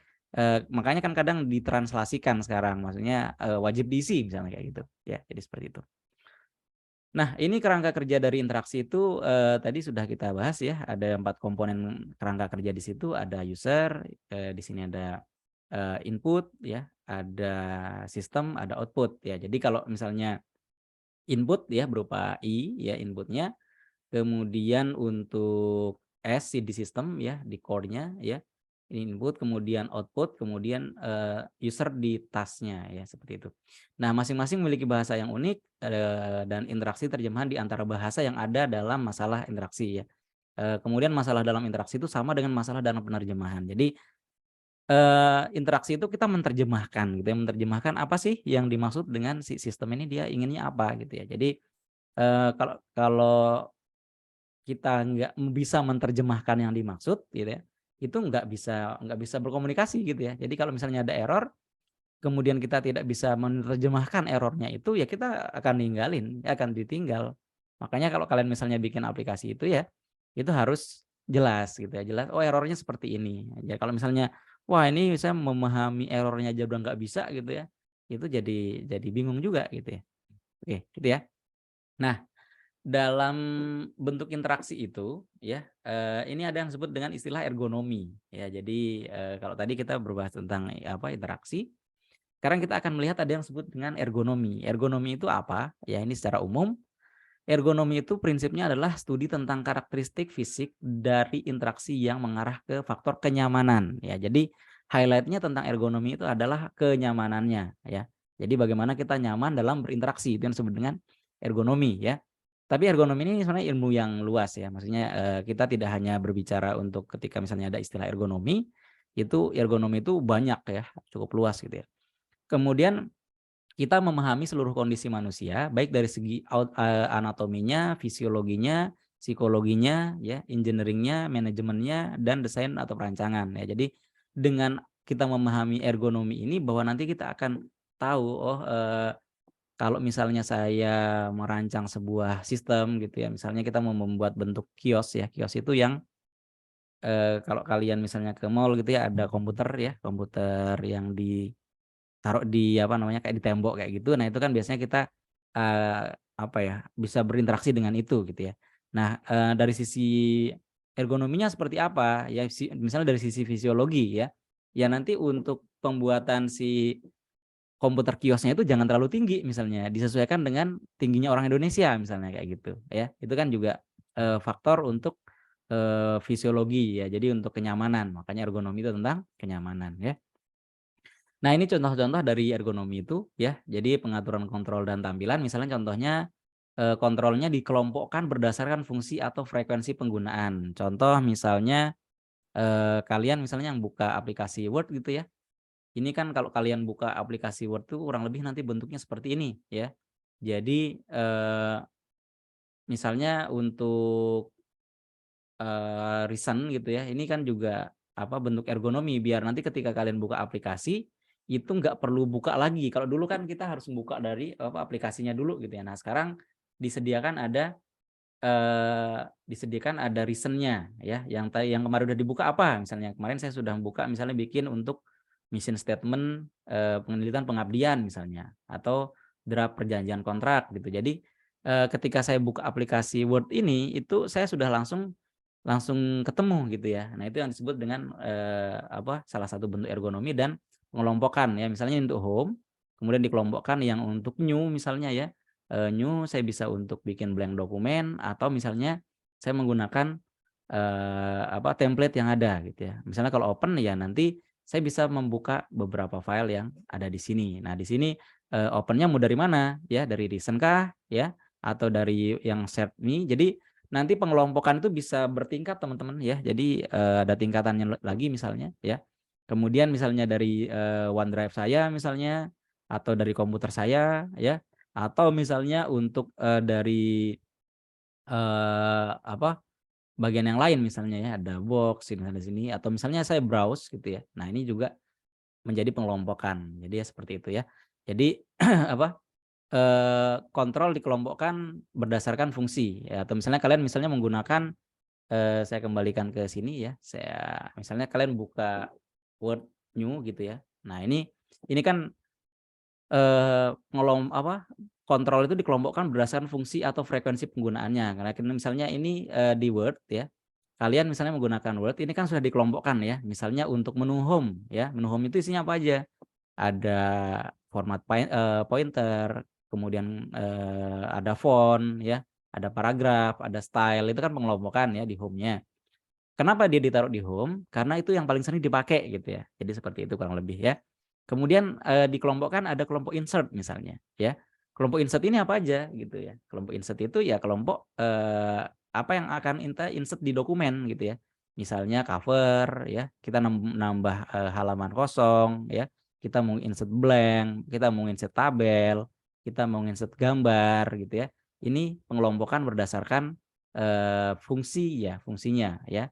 makanya kan kadang ditranslasikan sekarang, maksudnya wajib diisi misalnya kayak gitu. Ya, jadi seperti itu. Nah, ini kerangka kerja dari interaksi itu tadi sudah kita bahas ya, ada 4 komponen kerangka kerja di situ, ada user, di sini ada input ya, ada sistem, ada output ya. Jadi kalau misalnya input ya berupa I ya inputnya, kemudian untuk S di sistem ya, di core-nya ya, input, kemudian output, kemudian user di task-nya ya, seperti itu. Nah, masing-masing memiliki bahasa yang unik dan interaksi terjemahan di antara bahasa yang ada dalam masalah interaksi ya. Kemudian masalah dalam interaksi itu sama dengan masalah dalam penerjemahan. Jadi interaksi itu kita menerjemahkan gitu ya, menerjemahkan apa sih yang dimaksud dengan si sistem ini dia inginnya apa gitu ya. Jadi kalau kita nggak bisa menerjemahkan yang dimaksud gitu ya, itu nggak bisa berkomunikasi gitu ya. Jadi kalau misalnya ada error, kemudian kita tidak bisa menerjemahkan errornya itu, ya kita akan ninggalin, akan ditinggal. Makanya kalau kalian misalnya bikin aplikasi itu ya, itu harus jelas gitu ya, jelas, oh errornya seperti ini. Ya kalau misalnya, wah ini saya memahami errornya aja udah nggak bisa gitu ya, itu jadi bingung juga gitu ya. Oke, gitu ya. Nah, dalam bentuk interaksi itu ya, ini ada yang disebut dengan istilah ergonomi ya. Jadi kalau tadi kita berbahas tentang interaksi, sekarang kita akan melihat ada yang disebut dengan ergonomi. Ergonomi itu apa? Ya ini secara umum, ergonomi itu prinsipnya adalah studi tentang karakteristik fisik dari interaksi yang mengarah ke faktor kenyamanan ya. Jadi highlight-nya tentang ergonomi itu adalah kenyamanannya ya. Jadi bagaimana kita nyaman dalam berinteraksi, itu yang disebut dengan ergonomi ya. Tapi ergonomi ini sebenarnya ilmu yang luas ya. Maksudnya kita tidak hanya berbicara untuk ketika misalnya ada istilah ergonomi itu banyak ya, cukup luas gitu ya. Kemudian kita memahami seluruh kondisi manusia, baik dari segi anatominya, fisiologinya, psikologinya, ya, engineering-nya, manajemennya, dan desain atau perancangan. Ya. Jadi dengan kita memahami ergonomi ini, bahwa nanti kita akan tahu, kalau misalnya saya merancang sebuah sistem gitu ya, misalnya kita mau membuat bentuk kios ya, kios itu yang kalau kalian misalnya ke mall gitu ya, ada komputer ya, komputer yang taruh di kayak di tembok kayak gitu. Nah, itu kan biasanya kita bisa berinteraksi dengan itu gitu ya. Nah, dari sisi ergonominya seperti apa? Ya misalnya dari sisi fisiologi ya. Ya nanti untuk pembuatan si komputer kiosnya itu jangan terlalu tinggi misalnya, disesuaikan dengan tingginya orang Indonesia misalnya kayak gitu ya. Itu kan juga faktor untuk fisiologi ya. Jadi untuk kenyamanan. Makanya ergonomi itu tentang kenyamanan ya. Nah, ini contoh-contoh dari ergonomi itu ya. Jadi pengaturan kontrol dan tampilan, misalnya contohnya kontrolnya dikelompokkan berdasarkan fungsi atau frekuensi penggunaan. Contoh misalnya kalian misalnya yang buka aplikasi Word gitu ya. Ini kan kalau kalian buka aplikasi Word tuh kurang lebih nanti bentuknya seperti ini ya. Jadi misalnya untuk recent gitu ya. Ini kan juga bentuk ergonomi biar nanti ketika kalian buka aplikasi itu nggak perlu buka lagi. Kalau dulu kan kita harus buka dari aplikasinya dulu gitu ya. Nah, sekarang disediakan ada recent-nya ya. Yang kemarin udah dibuka apa? Misalnya kemarin saya sudah buka misalnya bikin untuk mission statement penelitian pengabdian misalnya, atau draft perjanjian kontrak gitu. Jadi ketika saya buka aplikasi Word ini itu saya sudah langsung ketemu gitu ya. Nah, itu yang disebut dengan salah satu bentuk ergonomi dan pengelompokan ya. Misalnya untuk home, kemudian dikelompokkan yang untuk new misalnya ya. New saya bisa untuk bikin blank dokumen, atau misalnya saya menggunakan template yang ada gitu ya. Misalnya kalau open ya nanti saya bisa membuka beberapa file yang ada di sini. Nah, di sini opennya mau dari mana ya? Dari recent kah ya? Atau dari yang shared me. Jadi nanti pengelompokan itu bisa bertingkat teman-teman ya. Jadi ada tingkatannya lagi misalnya ya. Kemudian misalnya dari OneDrive saya misalnya atau dari komputer saya ya, atau misalnya untuk dari bagian yang lain misalnya ya, ada box misalnya di sini atau misalnya saya browse gitu ya. Nah, ini juga menjadi pengelompokan. Jadi ya seperti itu ya. Jadi kontrol dikelompokkan berdasarkan fungsi ya, atau misalnya kalian menggunakan saya kembalikan ke sini ya. Saya misalnya kalian buka Word new gitu ya. Nah, ini kan kontrol itu dikelompokkan berdasarkan fungsi atau frekuensi penggunaannya. Karena misalnya ini di Word ya, kalian misalnya menggunakan Word, ini kan sudah dikelompokkan ya. Misalnya untuk menu home ya, menu home itu isinya apa aja? Ada format pointer, kemudian ada font ya, ada paragraf, ada style, itu kan pengelompokan ya di home-nya. Kenapa dia ditaruh di home? Karena itu yang paling sering dipakai gitu ya. Jadi seperti itu kurang lebih ya. Kemudian dikelompokkan ada kelompok insert misalnya ya. Kelompok insert ini apa aja gitu ya. Kelompok insert itu ya kelompok apa yang akan insert di dokumen gitu ya. Misalnya cover ya, kita nambah halaman kosong ya. Kita mau insert blank, kita mau insert tabel, kita mau insert gambar gitu ya. Ini pengelompokan berdasarkan fungsinya ya.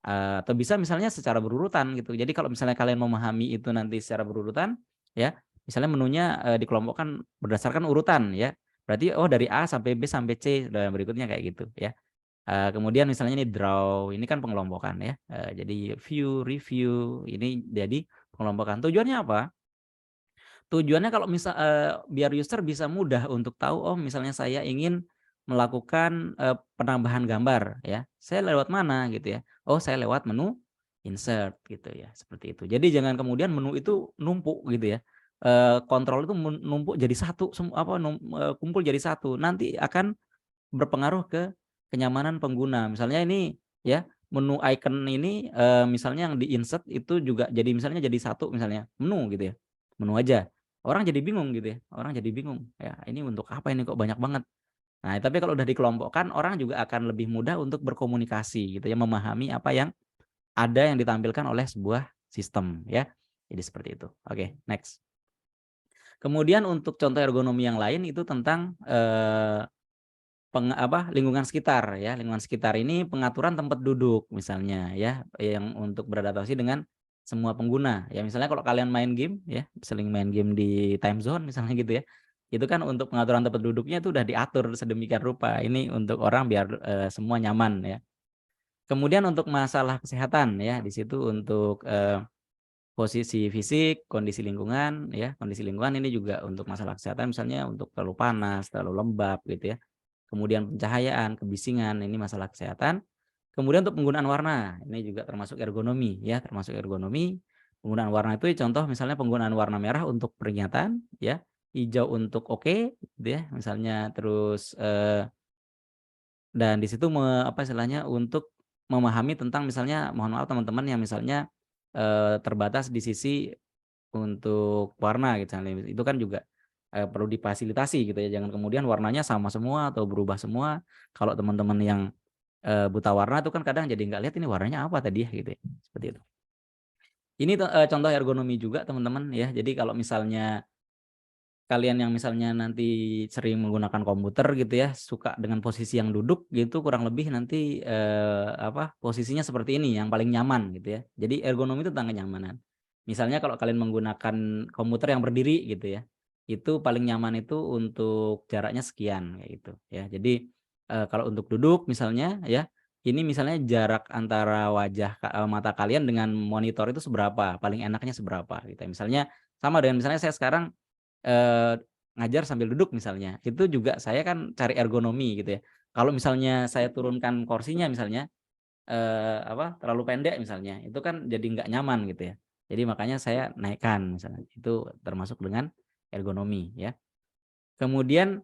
Atau bisa misalnya secara berurutan gitu. Jadi kalau misalnya kalian memahami itu nanti secara berurutan ya, misalnya menunya dikelompokkan berdasarkan urutan ya. Berarti dari A sampai B sampai C dan berikutnya kayak gitu ya. Kemudian misalnya ini draw, ini kan pengelompokan ya. Jadi view, review, ini jadi pengelompokan. Tujuannya apa? Tujuannya kalau biar user bisa mudah untuk tahu, oh misalnya saya ingin melakukan penambahan gambar ya. Saya lewat mana gitu ya. Oh, saya lewat menu insert gitu ya, seperti itu. Jadi jangan kemudian menu itu numpuk gitu ya. Kontrol itu numpuk jadi satu, kumpul jadi satu. Nanti akan berpengaruh ke kenyamanan pengguna. Misalnya ini ya, menu icon ini misalnya yang di-insert itu juga jadi misalnya jadi satu misalnya, menu gitu ya. Menu aja. Orang jadi bingung gitu ya. Orang jadi bingung. Ya, ini untuk apa ini kok banyak banget. Nah, tapi kalau udah dikelompokkan orang juga akan lebih mudah untuk berkomunikasi gitu ya, memahami apa yang ada yang ditampilkan oleh sebuah sistem ya. Jadi seperti itu. Oke, next. Kemudian untuk contoh ergonomi yang lain itu tentang lingkungan sekitar ya. Lingkungan sekitar ini pengaturan tempat duduk misalnya ya, yang untuk beradaptasi dengan semua pengguna. Ya misalnya kalau kalian main game ya, sering main game di time zone misalnya gitu ya. Itu kan untuk pengaturan tempat duduknya itu udah diatur sedemikian rupa. Ini untuk orang biar semua nyaman ya. Kemudian untuk masalah kesehatan ya, di situ untuk posisi fisik, kondisi lingkungan ya. Kondisi lingkungan ini juga untuk masalah kesehatan misalnya untuk terlalu panas, terlalu lembab gitu ya. Kemudian pencahayaan, kebisingan, ini masalah kesehatan. Kemudian untuk penggunaan warna, ini juga termasuk ergonomi ya, termasuk ergonomi. Penggunaan warna itu contoh misalnya penggunaan warna merah untuk peringatan ya, hijau untuk oke gitu ya, misalnya terus dan di situ istilahnya untuk memahami tentang misalnya mohon maaf teman-teman yang misalnya terbatas di sisi untuk warna gitu misalnya, itu kan juga perlu difasilitasi gitu ya, jangan kemudian warnanya sama semua atau berubah semua. Kalau teman-teman yang buta warna itu kan kadang jadi nggak lihat ini warnanya apa tadi ya gitu ya, seperti itu. Ini contoh ergonomi juga teman-teman ya. Jadi kalau misalnya kalian yang misalnya nanti sering menggunakan komputer gitu ya, suka dengan posisi yang duduk gitu, kurang lebih nanti posisinya seperti ini yang paling nyaman gitu ya. Jadi ergonomi itu tentang kenyamanan. Misalnya kalau kalian menggunakan komputer yang berdiri gitu ya, itu paling nyaman itu untuk jaraknya sekian kayak gitu ya. Jadi kalau untuk duduk misalnya ya, ini misalnya jarak antara mata kalian dengan monitor itu seberapa, paling enaknya seberapa gitu ya. Misalnya sama dengan misalnya saya sekarang ngajar sambil duduk misalnya, itu juga saya kan cari ergonomi gitu ya. Kalau misalnya saya turunkan kursinya misalnya, terlalu pendek misalnya, itu kan jadi nggak nyaman gitu ya. Jadi makanya saya naikkan misalnya, itu termasuk dengan ergonomi ya. Kemudian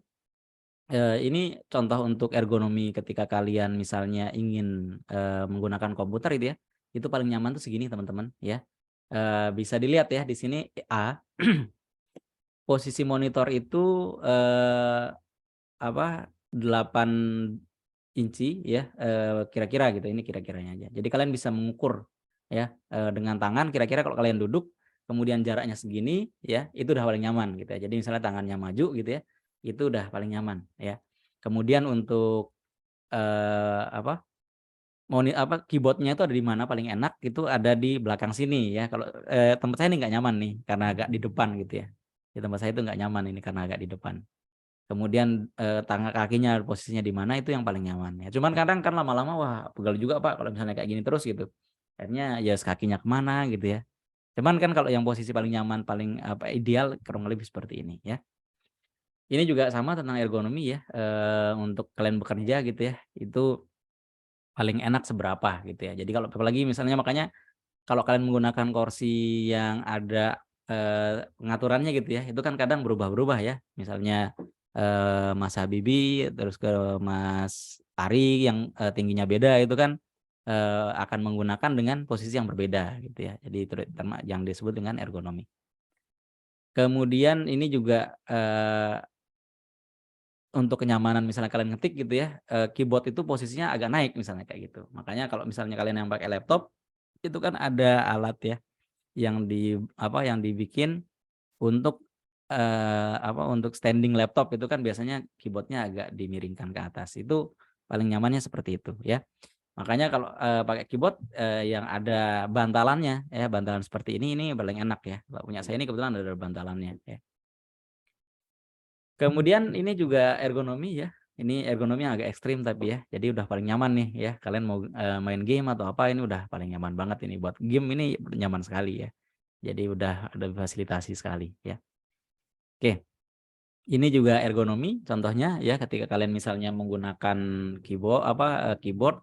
Ini contoh untuk ergonomi ketika kalian misalnya ingin, menggunakan komputer itu ya, itu paling nyaman tuh segini teman-teman ya. Bisa dilihat ya di sini A, posisi monitor itu, 8 inci ya, kira-kira gitu, ini kira-kiranya aja. Jadi kalian bisa mengukur ya, dengan tangan kira-kira kalau kalian duduk, kemudian jaraknya segini ya, itu udah paling nyaman gitu ya. Jadi misalnya tangannya maju gitu ya, itu udah paling nyaman ya. Kemudian untuk, apa, keyboard-nya itu ada di mana paling enak, itu ada di belakang sini ya. Kalau, tempat saya ini nggak nyaman nih, karena agak di depan gitu ya. Di tempat saya itu nggak nyaman ini karena agak di depan. Kemudian, tangan kakinya posisinya di mana itu yang paling nyaman ya. Cuman kadang kan lama-lama, wah pegel juga Pak kalau misalnya kayak gini terus gitu. Akhirnya ya kakinya kemana gitu ya. Cuman kan kalau yang posisi paling nyaman, paling ideal kurang lebih seperti ini ya. Ini juga sama tentang ergonomi ya, untuk kalian bekerja gitu ya, itu paling enak seberapa gitu ya. Jadi kalau apalagi misalnya makanya kalau kalian menggunakan kursi yang ada, pengaturannya gitu ya, itu kan kadang berubah-berubah ya. Misalnya, Mas Habibie, terus ke Mas Ari yang, tingginya beda itu kan, akan menggunakan dengan posisi yang berbeda gitu ya. Jadi terutama yang disebut dengan ergonomi. Kemudian ini juga, untuk kenyamanan misalnya kalian ngetik gitu ya, keyboard itu posisinya agak naik misalnya kayak gitu. Makanya kalau misalnya kalian yang pakai laptop, itu kan ada alat ya yang dibikin untuk, untuk standing laptop itu kan biasanya keyboard-nya agak dimiringkan ke atas, itu paling nyamannya seperti itu ya. Makanya kalau, pakai keyboard, yang ada bantalannya ya, bantalan seperti ini paling enak ya. Kalau punya saya ini kebetulan ada bantalannya ya. Kemudian ini juga ergonomi ya, ini ergonomi yang agak ekstrim tapi ya, jadi udah paling nyaman nih ya, kalian mau, main game atau apa ini udah paling nyaman banget ini, buat game ini nyaman sekali ya. Jadi udah ada fasilitasi sekali ya. Oke, ini juga ergonomi contohnya ya ketika kalian misalnya menggunakan keyboard,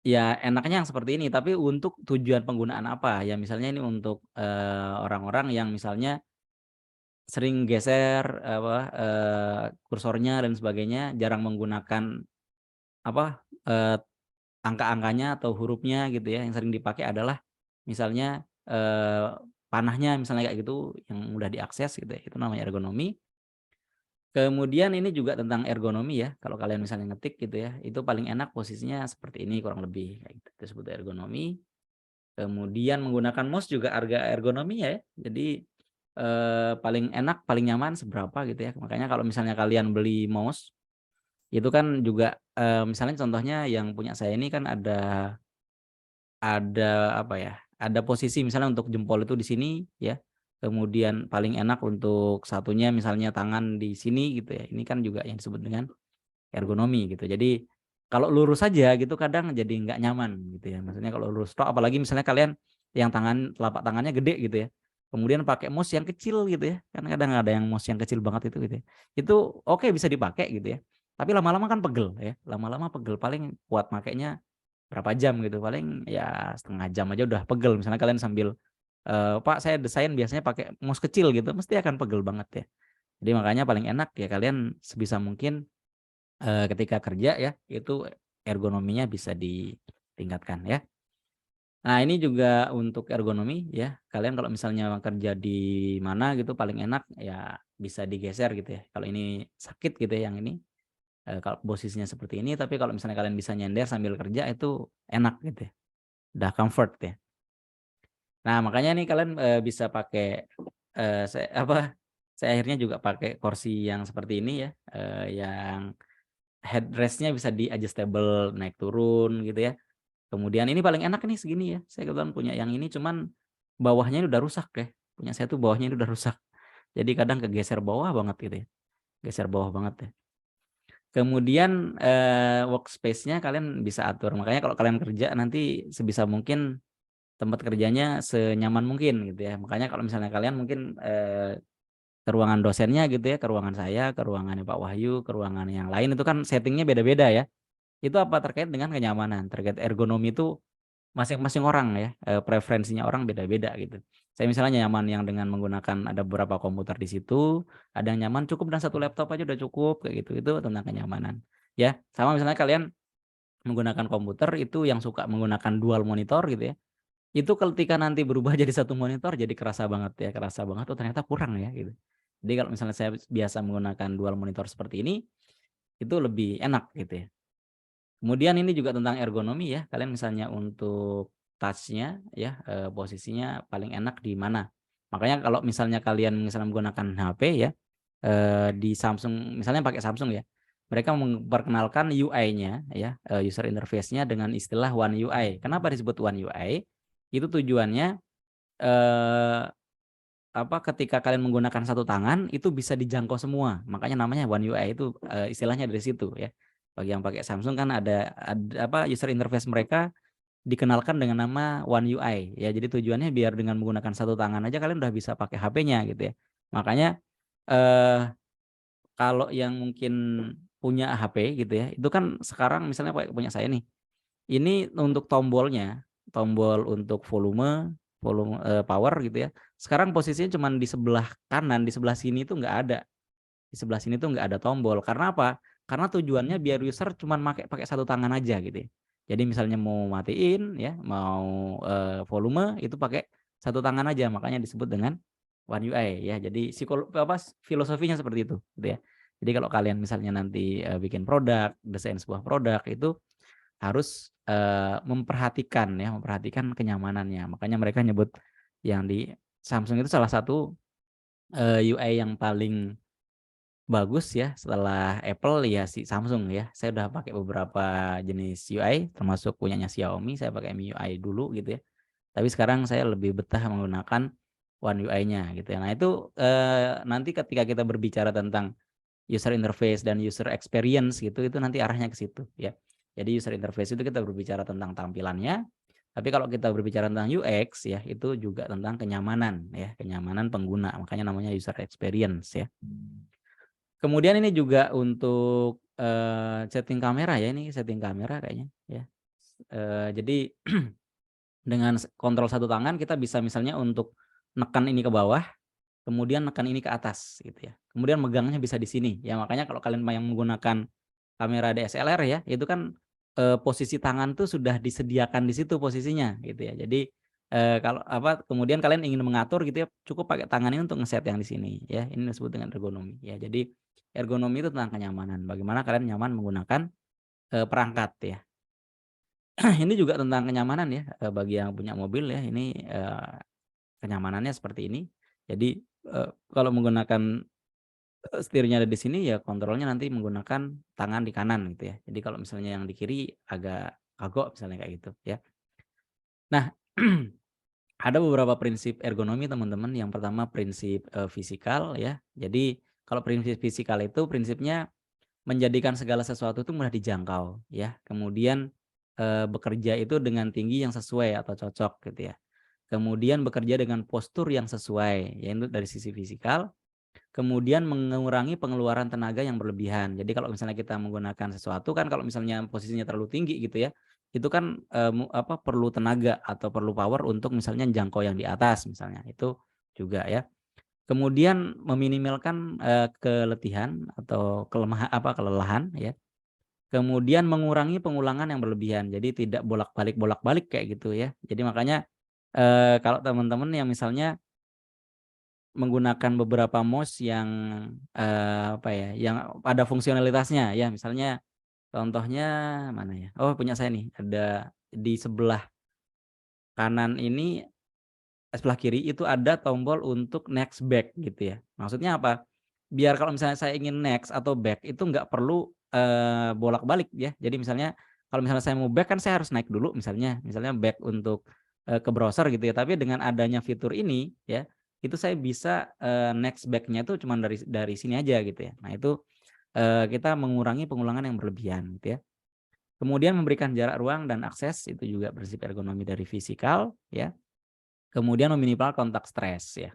ya enaknya yang seperti ini, tapi untuk tujuan penggunaan apa, ya misalnya ini untuk, orang-orang yang misalnya sering geser kursornya dan sebagainya, jarang menggunakan apa, angka-angkanya atau hurufnya gitu ya, yang sering dipakai adalah misalnya, panahnya misalnya kayak gitu yang mudah diakses gitu ya, itu namanya ergonomi. Kemudian ini juga tentang ergonomi ya, kalau kalian misalnya ngetik gitu ya, itu paling enak posisinya seperti ini kurang lebih kayak gitu, itu disebut ergonomi. Kemudian menggunakan mouse juga ergonomi ya, jadi, paling enak, paling nyaman seberapa gitu ya. Makanya kalau misalnya kalian beli mouse, itu kan juga, misalnya contohnya yang punya saya ini kan ada apa ya, ada posisi misalnya untuk jempol itu di sini ya, kemudian paling enak untuk satunya misalnya tangan di sini gitu ya, ini kan juga yang disebut dengan ergonomi gitu. Jadi kalau lurus saja gitu kadang jadi nggak nyaman gitu ya, maksudnya kalau lurus tok apalagi misalnya kalian yang telapak tangannya gede gitu ya, kemudian pakai mouse yang kecil gitu ya, kan kadang ada yang mouse yang kecil banget itu gitu ya. Itu oke bisa dipakai gitu ya, tapi lama-lama kan pegel ya, lama-lama pegel, paling kuat makainya berapa jam gitu, paling ya setengah jam aja udah pegel. Misalnya kalian sambil, "Pak saya desain biasanya pakai mouse kecil," gitu, mesti akan pegel banget ya. Jadi makanya paling enak ya kalian sebisa mungkin, ketika kerja ya, itu ergonominya bisa ditingkatkan ya. Nah ini juga untuk ergonomi ya, kalian kalau misalnya kerja di mana gitu paling enak ya bisa digeser gitu ya. Kalau ini sakit gitu ya yang ini, kalau posisinya seperti ini, tapi kalau misalnya kalian bisa nyender sambil kerja itu enak gitu ya, udah comfort ya. Nah makanya nih kalian, bisa pakai, saya akhirnya juga pakai kursi yang seperti ini ya, yang headrest-nya bisa di-adjustable naik turun gitu ya. Kemudian ini paling enak nih segini ya, saya kebetulan punya yang ini cuman bawahnya ini udah rusak ya, punya saya tuh bawahnya ini udah rusak. Jadi kadang kegeser bawah banget gitu ya, geser bawah banget ya. Kemudian, workspace-nya kalian bisa atur, makanya kalau kalian kerja nanti sebisa mungkin tempat kerjanya senyaman mungkin gitu ya. Makanya kalau misalnya kalian mungkin, ke ruangan dosennya gitu ya, ke ruangan saya, ke ruangannya Pak Wahyu, ke ruangan yang lain itu kan setting-nya beda-beda ya. Itu apa terkait dengan kenyamanan, terkait ergonomi itu masing-masing orang ya, preferensinya orang beda-beda gitu. Saya misalnya nyaman yang dengan menggunakan ada beberapa komputer di situ, ada yang nyaman cukup dengan 1 laptop aja udah cukup kayak gitu. Itu tentang kenyamanan. Ya, sama misalnya kalian menggunakan komputer itu yang suka menggunakan dual monitor gitu ya. Itu ketika nanti berubah jadi 1 monitor jadi kerasa banget ya, kerasa banget oh ternyata kurang ya gitu. Jadi kalau misalnya saya biasa menggunakan dual monitor seperti ini, itu lebih enak gitu ya. Kemudian ini juga tentang ergonomi ya, kalian misalnya untuk touch-nya ya, posisinya paling enak di mana. Makanya kalau misalnya kalian misalnya menggunakan HP ya, di Samsung misalnya pakai Samsung ya, mereka memperkenalkan UI-nya ya, user interface-nya dengan istilah One UI. Kenapa disebut One UI? Itu tujuannya, ketika kalian menggunakan 1 tangan itu bisa dijangkau semua, makanya namanya One UI itu, istilahnya dari situ ya. Bagi yang pakai Samsung kan ada user interface mereka dikenalkan dengan nama One UI ya. Jadi tujuannya biar dengan menggunakan 1 tangan aja kalian udah bisa pakai HP-nya gitu ya. Makanya, eee, kalau yang mungkin punya HP gitu ya, itu kan sekarang misalnya punya saya nih, ini untuk tombolnya, tombol untuk volume volume, power gitu ya, sekarang posisinya cuman di sebelah kanan, di sebelah sini tuh nggak ada. Di sebelah sini tuh nggak ada tombol, karena apa? Karena tujuannya biar user cuman pakai 1 tangan aja gitu ya. Jadi misalnya mau matiin ya, mau, volume itu pakai 1 tangan aja, makanya disebut dengan One UI ya. Jadi filosofinya seperti itu gitu ya. Jadi kalau kalian misalnya nanti, bikin produk, desain sebuah produk itu harus, memperhatikan kenyamanannya. Makanya mereka nyebut yang di Samsung itu salah satu, UI yang paling bagus ya setelah Apple ya si Samsung ya. Saya udah pakai beberapa jenis UI termasuk punyanya Xiaomi, saya pakai MIUI dulu gitu ya. Tapi sekarang saya lebih betah menggunakan One UI-nya gitu ya. Nah itu, nanti ketika kita berbicara tentang user interface dan user experience gitu, itu nanti arahnya ke situ ya. Jadi user interface itu kita berbicara tentang tampilannya, tapi kalau kita berbicara tentang UX ya, itu juga tentang kenyamanan ya, kenyamanan pengguna, makanya namanya user experience ya. Kemudian ini juga untuk, setting kamera ya, ini setting kamera kayaknya ya. Jadi dengan kontrol 1 tangan kita bisa misalnya untuk nekan ini ke bawah, kemudian nekan ini ke atas gitu ya. Kemudian megangnya bisa di sini, ya makanya kalau kalian yang menggunakan kamera DSLR ya, itu kan, posisi tangan tuh sudah disediakan di situ posisinya gitu ya. Jadi, kemudian kalian ingin mengatur gitu ya, cukup pakai tangan ini untuk ngeset yang di sini ya, ini disebut dengan ergonomi ya. Jadi ergonomi itu tentang kenyamanan, bagaimana kalian nyaman menggunakan, perangkat ya. Ini juga tentang kenyamanan ya, bagi yang punya mobil ya, ini, kenyamanannya seperti ini. Jadi, kalau menggunakan setirnya ada di sini ya kontrolnya nanti menggunakan tangan di kanan gitu ya. Jadi kalau misalnya yang di kiri agak kagok misalnya kayak gitu ya. Nah, ada beberapa prinsip ergonomi teman-teman. Yang pertama prinsip, fisikal ya. Jadi kalau prinsip fisikal itu prinsipnya menjadikan segala sesuatu itu mudah dijangkau ya. Kemudian, bekerja itu dengan tinggi yang sesuai atau cocok gitu ya. Kemudian bekerja dengan postur yang sesuai, yaitu dari sisi fisikal. Kemudian mengurangi pengeluaran tenaga yang berlebihan. Jadi kalau misalnya kita menggunakan sesuatu kan kalau misalnya posisinya terlalu tinggi gitu ya, itu kan, perlu tenaga atau perlu power untuk misalnya jangkau yang di atas misalnya, itu juga ya. Kemudian meminimalkan, keletihan atau kelelahan ya. Kemudian mengurangi pengulangan yang berlebihan, jadi tidak bolak-balik kayak gitu ya. Jadi makanya, kalau teman-teman yang misalnya menggunakan beberapa mouse yang, yang ada fungsionalitasnya ya, misalnya contohnya mana ya? Oh punya saya nih, ada di sebelah kanan ini, sebelah kiri itu ada tombol untuk next back gitu ya. Maksudnya apa? Biar kalau misalnya saya ingin next atau back itu nggak perlu, bolak-balik ya. Jadi misalnya kalau misalnya saya mau back kan saya harus naik dulu misalnya back untuk, ke browser gitu ya. Tapi dengan adanya fitur ini ya, itu saya bisa, next back-nya itu cuman dari sini aja gitu ya. Nah itu, kita mengurangi pengulangan yang berlebihan gitu ya. Kemudian memberikan jarak ruang dan akses itu juga prinsip ergonomi dari fisikal ya. Kemudian meminimal kontak stres ya.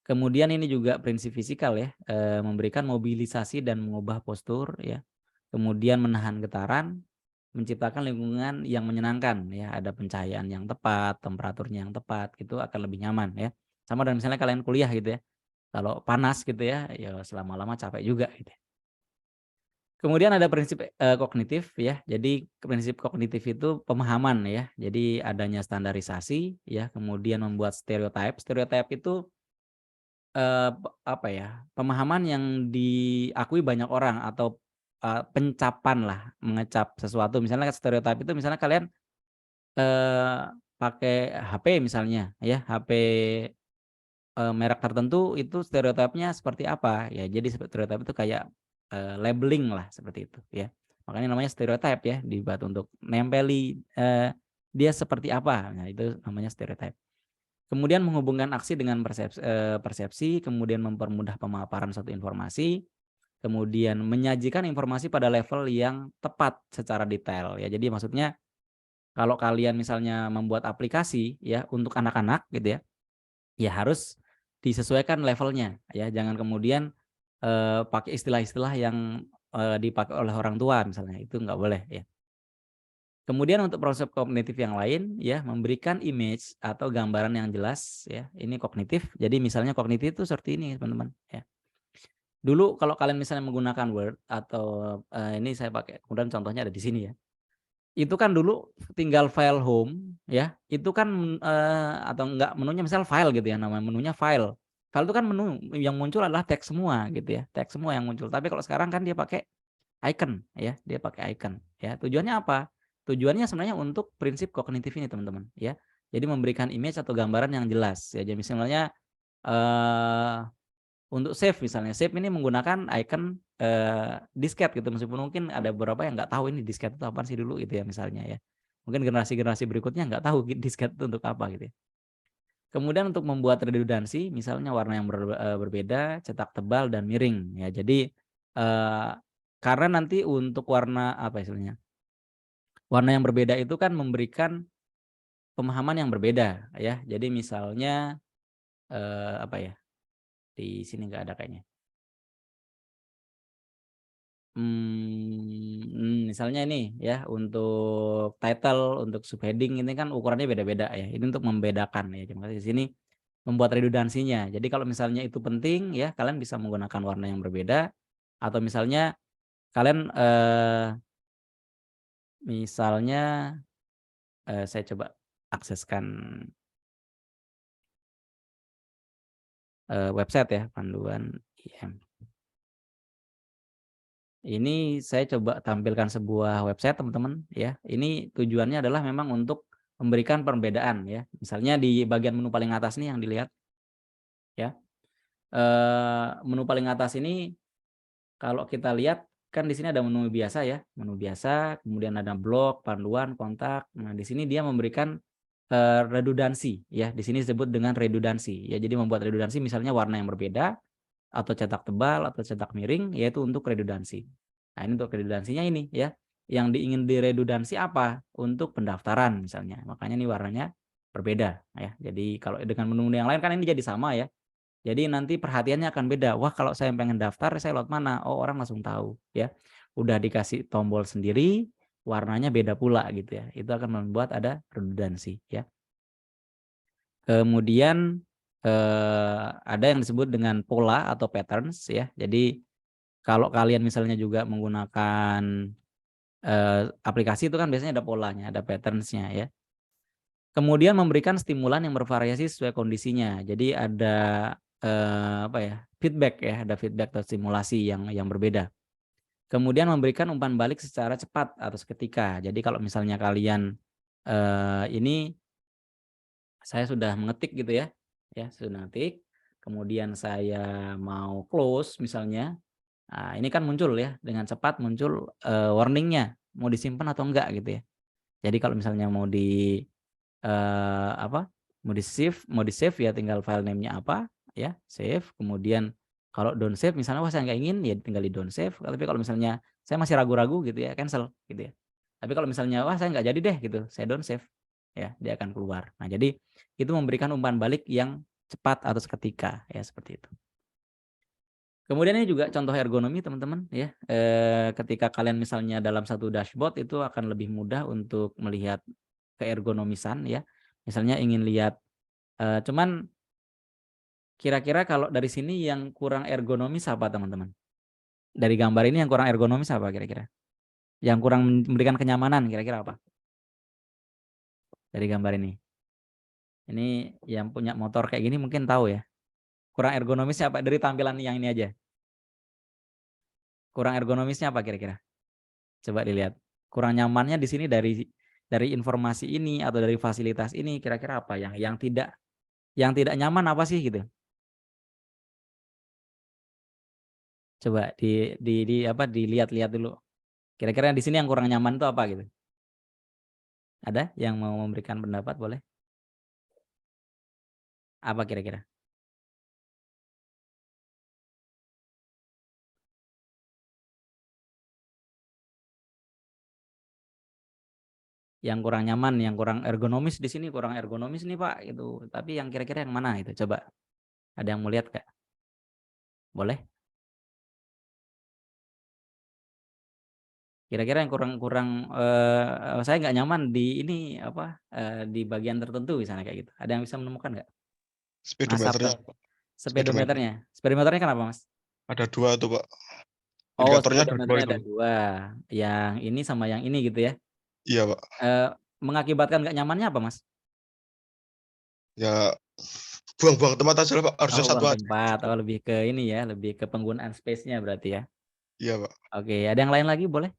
Kemudian ini juga prinsip fisikal ya, memberikan mobilisasi dan mengubah postur ya. Kemudian menahan getaran, menciptakan lingkungan yang menyenangkan ya, ada pencahayaan yang tepat, temperaturnya yang tepat, gitu akan lebih nyaman ya. Sama dengan misalnya kalian kuliah gitu ya, kalau panas gitu ya, ya selama-lama capek juga gitu ya. Kemudian ada prinsip, kognitif ya. Jadi prinsip kognitif itu pemahaman ya. Jadi adanya standarisasi ya, kemudian membuat stereotype. Stereotype itu, apa ya, pemahaman yang diakui banyak orang atau, pencapan lah, mengecap sesuatu. Misalnya stereotype itu misalnya kalian, eee, pakai HP misalnya ya, HP, merek tertentu itu stereotipnya seperti apa, ya jadi stereotip itu kayak, labeling lah seperti itu ya. Makanya namanya stereotype ya, dibuat untuk nempeli, dia seperti apa, nah itu namanya stereotype. Kemudian menghubungkan aksi dengan persepsi, kemudian mempermudah pemaparan suatu informasi, kemudian menyajikan informasi pada level yang tepat secara detail ya. Jadi maksudnya kalau kalian misalnya membuat aplikasi ya untuk anak-anak gitu ya, ya harus disesuaikan levelnya ya, jangan kemudian, pakai istilah-istilah yang, dipakai oleh orang tua misalnya, itu nggak boleh ya. Kemudian untuk proses kognitif yang lain ya, memberikan image atau gambaran yang jelas ya, ini kognitif. Jadi misalnya kognitif itu seperti ini teman-teman ya. Dulu kalau kalian misalnya menggunakan Word atau, ini saya pakai kemudian contohnya ada di sini ya. Itu kan dulu tinggal file home ya, itu kan, atau enggak menunya misal file gitu ya, nama menunya file. File itu kan menu yang muncul adalah teks semua gitu ya, teks semua yang muncul. Tapi kalau sekarang kan dia pakai icon ya, dia pakai icon ya. Tujuannya apa? Tujuannya sebenarnya untuk prinsip kognitif ini teman-teman ya. Jadi memberikan image atau gambaran yang jelas ya. Jadi misalnya, eee untuk save misalnya, save ini menggunakan icon, disket gitu, meskipun mungkin ada beberapa yang nggak tahu ini disket itu apaan sih dulu gitu ya misalnya ya. Mungkin generasi-generasi berikutnya nggak tahu disket itu untuk apa gitu ya. Kemudian untuk membuat redundansi misalnya warna yang berbeda, cetak tebal dan miring ya. Jadi, eee, karena nanti untuk warna apa istilahnya, warna yang berbeda itu kan memberikan pemahaman yang berbeda ya. Jadi misalnya, apa ya, di sini nggak ada kayaknya. Misalnya ini ya, untuk title, untuk subheading ini kan ukurannya beda-beda ya. Ini untuk membedakan ya, cuma di sini membuat redundansinya. Jadi kalau misalnya itu penting ya, kalian bisa menggunakan warna yang berbeda atau misalnya kalian, misalnya, saya coba akseskan, website ya, panduan IM. Ini saya coba tampilkan sebuah website teman-teman ya. Ini tujuannya adalah memang untuk memberikan perbedaan ya. Misalnya di bagian menu paling atas nih yang dilihat ya. Menu paling atas ini kalau kita lihat kan di sini ada menu biasa ya, menu biasa, kemudian ada blog, panduan, kontak. Nah, di sini dia memberikan, redundansi ya. Di sini disebut dengan redundansi ya. Jadi membuat redundansi misalnya warna yang berbeda atau cetak tebal atau cetak miring yaitu untuk redundansi. Nah, ini untuk redundansinya ini ya. Yang ingin diredundansi apa? Untuk pendaftaran misalnya. Makanya ini warnanya berbeda ya. Jadi kalau dengan menu yang lain kan ini jadi sama ya. Jadi nanti perhatiannya akan beda. Wah, kalau saya pengen daftar saya lewat mana? Oh, orang langsung tahu ya. Udah dikasih tombol sendiri, warnanya beda pula gitu ya. Itu akan membuat ada redundansi ya. Kemudian, ada yang disebut dengan pola atau patterns ya. Jadi kalau kalian misalnya juga menggunakan, aplikasi itu kan biasanya ada polanya, ada patterns-nya ya. Kemudian memberikan stimulan yang bervariasi sesuai kondisinya. Jadi ada, apa ya, feedback ya, ada feedback atau stimulasi yang berbeda. Kemudian memberikan umpan balik secara cepat atau seketika. Jadi kalau misalnya kalian, ini saya sudah mengetik gitu ya sudah ngetik, kemudian saya mau close misalnya, nah ini kan muncul ya, dengan cepat muncul, warning-nya, mau disimpan atau enggak gitu ya. Jadi kalau misalnya mau apa, mau di-save ya tinggal file name-nya apa, ya, save, kemudian kalau don't save misalnya, wah saya nggak ingin, ya tinggal di don't save, tapi kalau misalnya saya masih ragu-ragu gitu ya, cancel gitu ya. Tapi kalau misalnya, wah saya nggak jadi deh gitu, saya don't save, ya dia akan keluar. Nah jadi itu memberikan umpan balik yang cepat atau seketika, ya seperti itu. Kemudian ini juga contoh ergonomi teman-teman ya. Ketika kalian misalnya dalam satu dashboard itu akan lebih mudah untuk melihat keergonomisan ya. Misalnya ingin lihat, cuman kira-kira kalau dari sini yang kurang ergonomis apa teman-teman? Dari gambar ini yang kurang ergonomis apa kira-kira? Yang kurang memberikan kenyamanan kira-kira apa? Dari gambar ini. Ini yang punya motor kayak gini mungkin tahu ya. Kurang ergonomisnya apa? Dari tampilan yang ini aja. Kurang ergonomisnya apa kira-kira? Coba dilihat. Kurang nyamannya di sini dari informasi ini atau dari fasilitas ini kira-kira apa yang tidak nyaman apa sih gitu? Coba dilihat-lihat dulu. Kira-kira di sini yang kurang nyaman itu apa gitu? Ada yang mau memberikan pendapat boleh? Apa kira-kira? Yang kurang nyaman, yang kurang ergonomis di sini kurang ergonomis nih Pak gitu. Tapi yang kira-kira yang mana itu? Coba. Ada yang mau lihat Kak? Boleh? Kira-kira yang kurang saya nggak nyaman di ini apa di bagian tertentu misalnya kayak gitu. Ada yang bisa menemukan nggak? Speedometernya. Speedometernya. Speedometernya kenapa Mas? Ada 2 tuh, Pak. Oh, Indikatornya ada 2 speedometernya itu. ada 2. Yang ini sama yang ini gitu ya. Iya, Pak. Mengakibatkan nggak nyamannya apa Mas? Ya buang-buang tempat aja lah, Pak. Harusnya Oh, 1 buang aja. tempat. Oh, lebih ke ini ya, lebih ke penggunaan space-nya berarti ya. Iya, Pak. Oke, ada yang lain lagi boleh?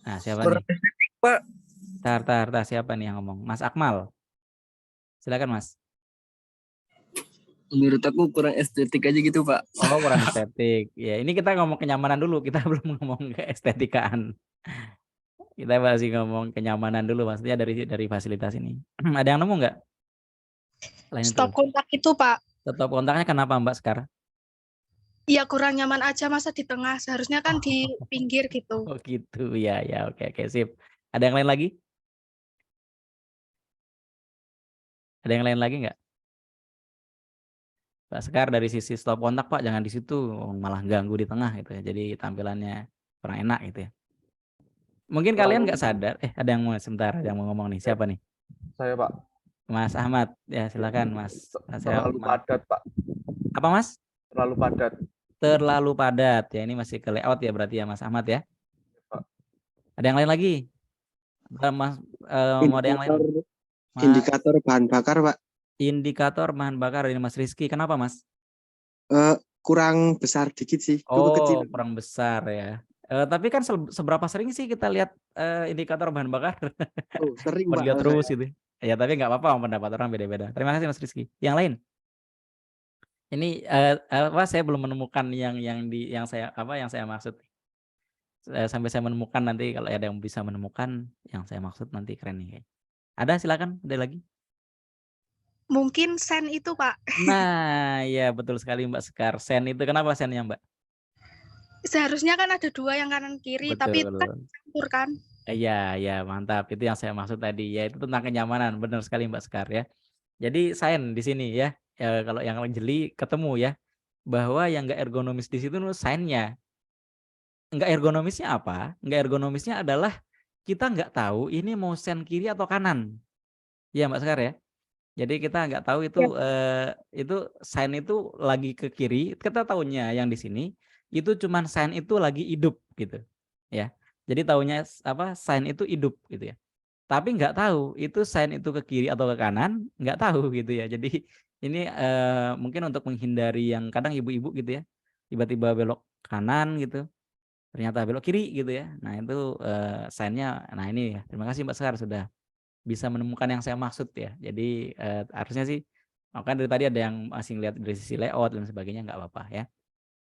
Nah, siapa nih? Pak. Tar, siapa nih yang ngomong? Mas Akmal. Silakan Mas. Menurut aku kurang estetik aja gitu, Pak. Oh, kurang estetik. Ya, ini kita ngomong kenyamanan dulu. Kita belum ngomong keestetikaan. Kita masih ngomong kenyamanan dulu, maksudnya dari fasilitas ini. Ada yang nemu nggak? Lain Stop itu. kontak itu, Pak. Stop kontaknya kenapa Mbak sekarang? Ya kurang nyaman aja, masa di tengah. Seharusnya kan di pinggir gitu. Oh gitu, ya, oke, sip. Ada yang lain lagi? Ada yang lain lagi nggak? Pak Sekar dari sisi stop kontak Pak, jangan di situ, malah ganggu di tengah gitu ya. Jadi tampilannya kurang enak gitu ya. Mungkin kalian nggak sadar, ada yang mau sebentar, ada yang mau ngomong nih. Siapa nih? Saya, Pak. Mas Ahmad, ya silakan Mas. Terlalu padat, Pak. Apa Mas? Terlalu padat. Terlalu padat ya, ini masih ke layout ya berarti ya Mas Ahmad ya. Pak. Ada yang lain lagi? Mas, mau ada yang lain? Indikator bahan bakar, Pak. Indikator bahan bakar ini Mas Rizky. Kenapa Mas? Kurang besar dikit sih. Oh, kecil. kurang besar ya. Tapi kan seberapa sering sih kita lihat indikator bahan bakar? Oh, sering Pak. Lihat terus gitu. Ya tapi nggak apa-apa, pendapat orang beda-beda. Terima kasih Mas Rizky. Yang lain? Ini saya belum menemukan yang saya maksud. Sampai saya menemukan, nanti kalau ada yang bisa menemukan yang saya maksud nanti keren nih. Ada silakan, ada lagi? Mungkin sen itu, Pak. Nah, ya betul sekali Mbak Sekar. Sen itu kenapa sennya Mbak? Seharusnya kan ada 2 yang kanan kiri, tapi itu kan campur kan. Iya, mantap. Itu yang saya maksud tadi. Ya, itu tentang kenyamanan. Benar sekali Mbak Sekar ya. Jadi sign di sini ya. Kalau yang jeli ketemu ya. Bahwa yang nggak ergonomis di situ sign-nya. Nggak ergonomisnya apa? Nggak ergonomisnya adalah kita nggak tahu ini mau sen kiri atau kanan. Iya Mbak Sekar ya. Jadi kita nggak tahu itu sign itu lagi ke kiri. Kita tahunya yang di sini itu cuman sign itu lagi hidup gitu ya. Jadi tahunya sign itu hidup gitu ya. Tapi nggak tahu itu sign itu ke kiri atau ke kanan, nggak tahu gitu ya. Jadi ini mungkin untuk menghindari yang kadang ibu-ibu gitu ya, tiba-tiba belok kanan gitu, ternyata belok kiri gitu ya. Nah itu sign-nya. Nah ini ya, terima kasih Mbak Sekar sudah bisa menemukan yang saya maksud ya. Jadi harusnya sih, makanya dari tadi ada yang masih lihat dari sisi layout dan sebagainya, nggak apa-apa ya.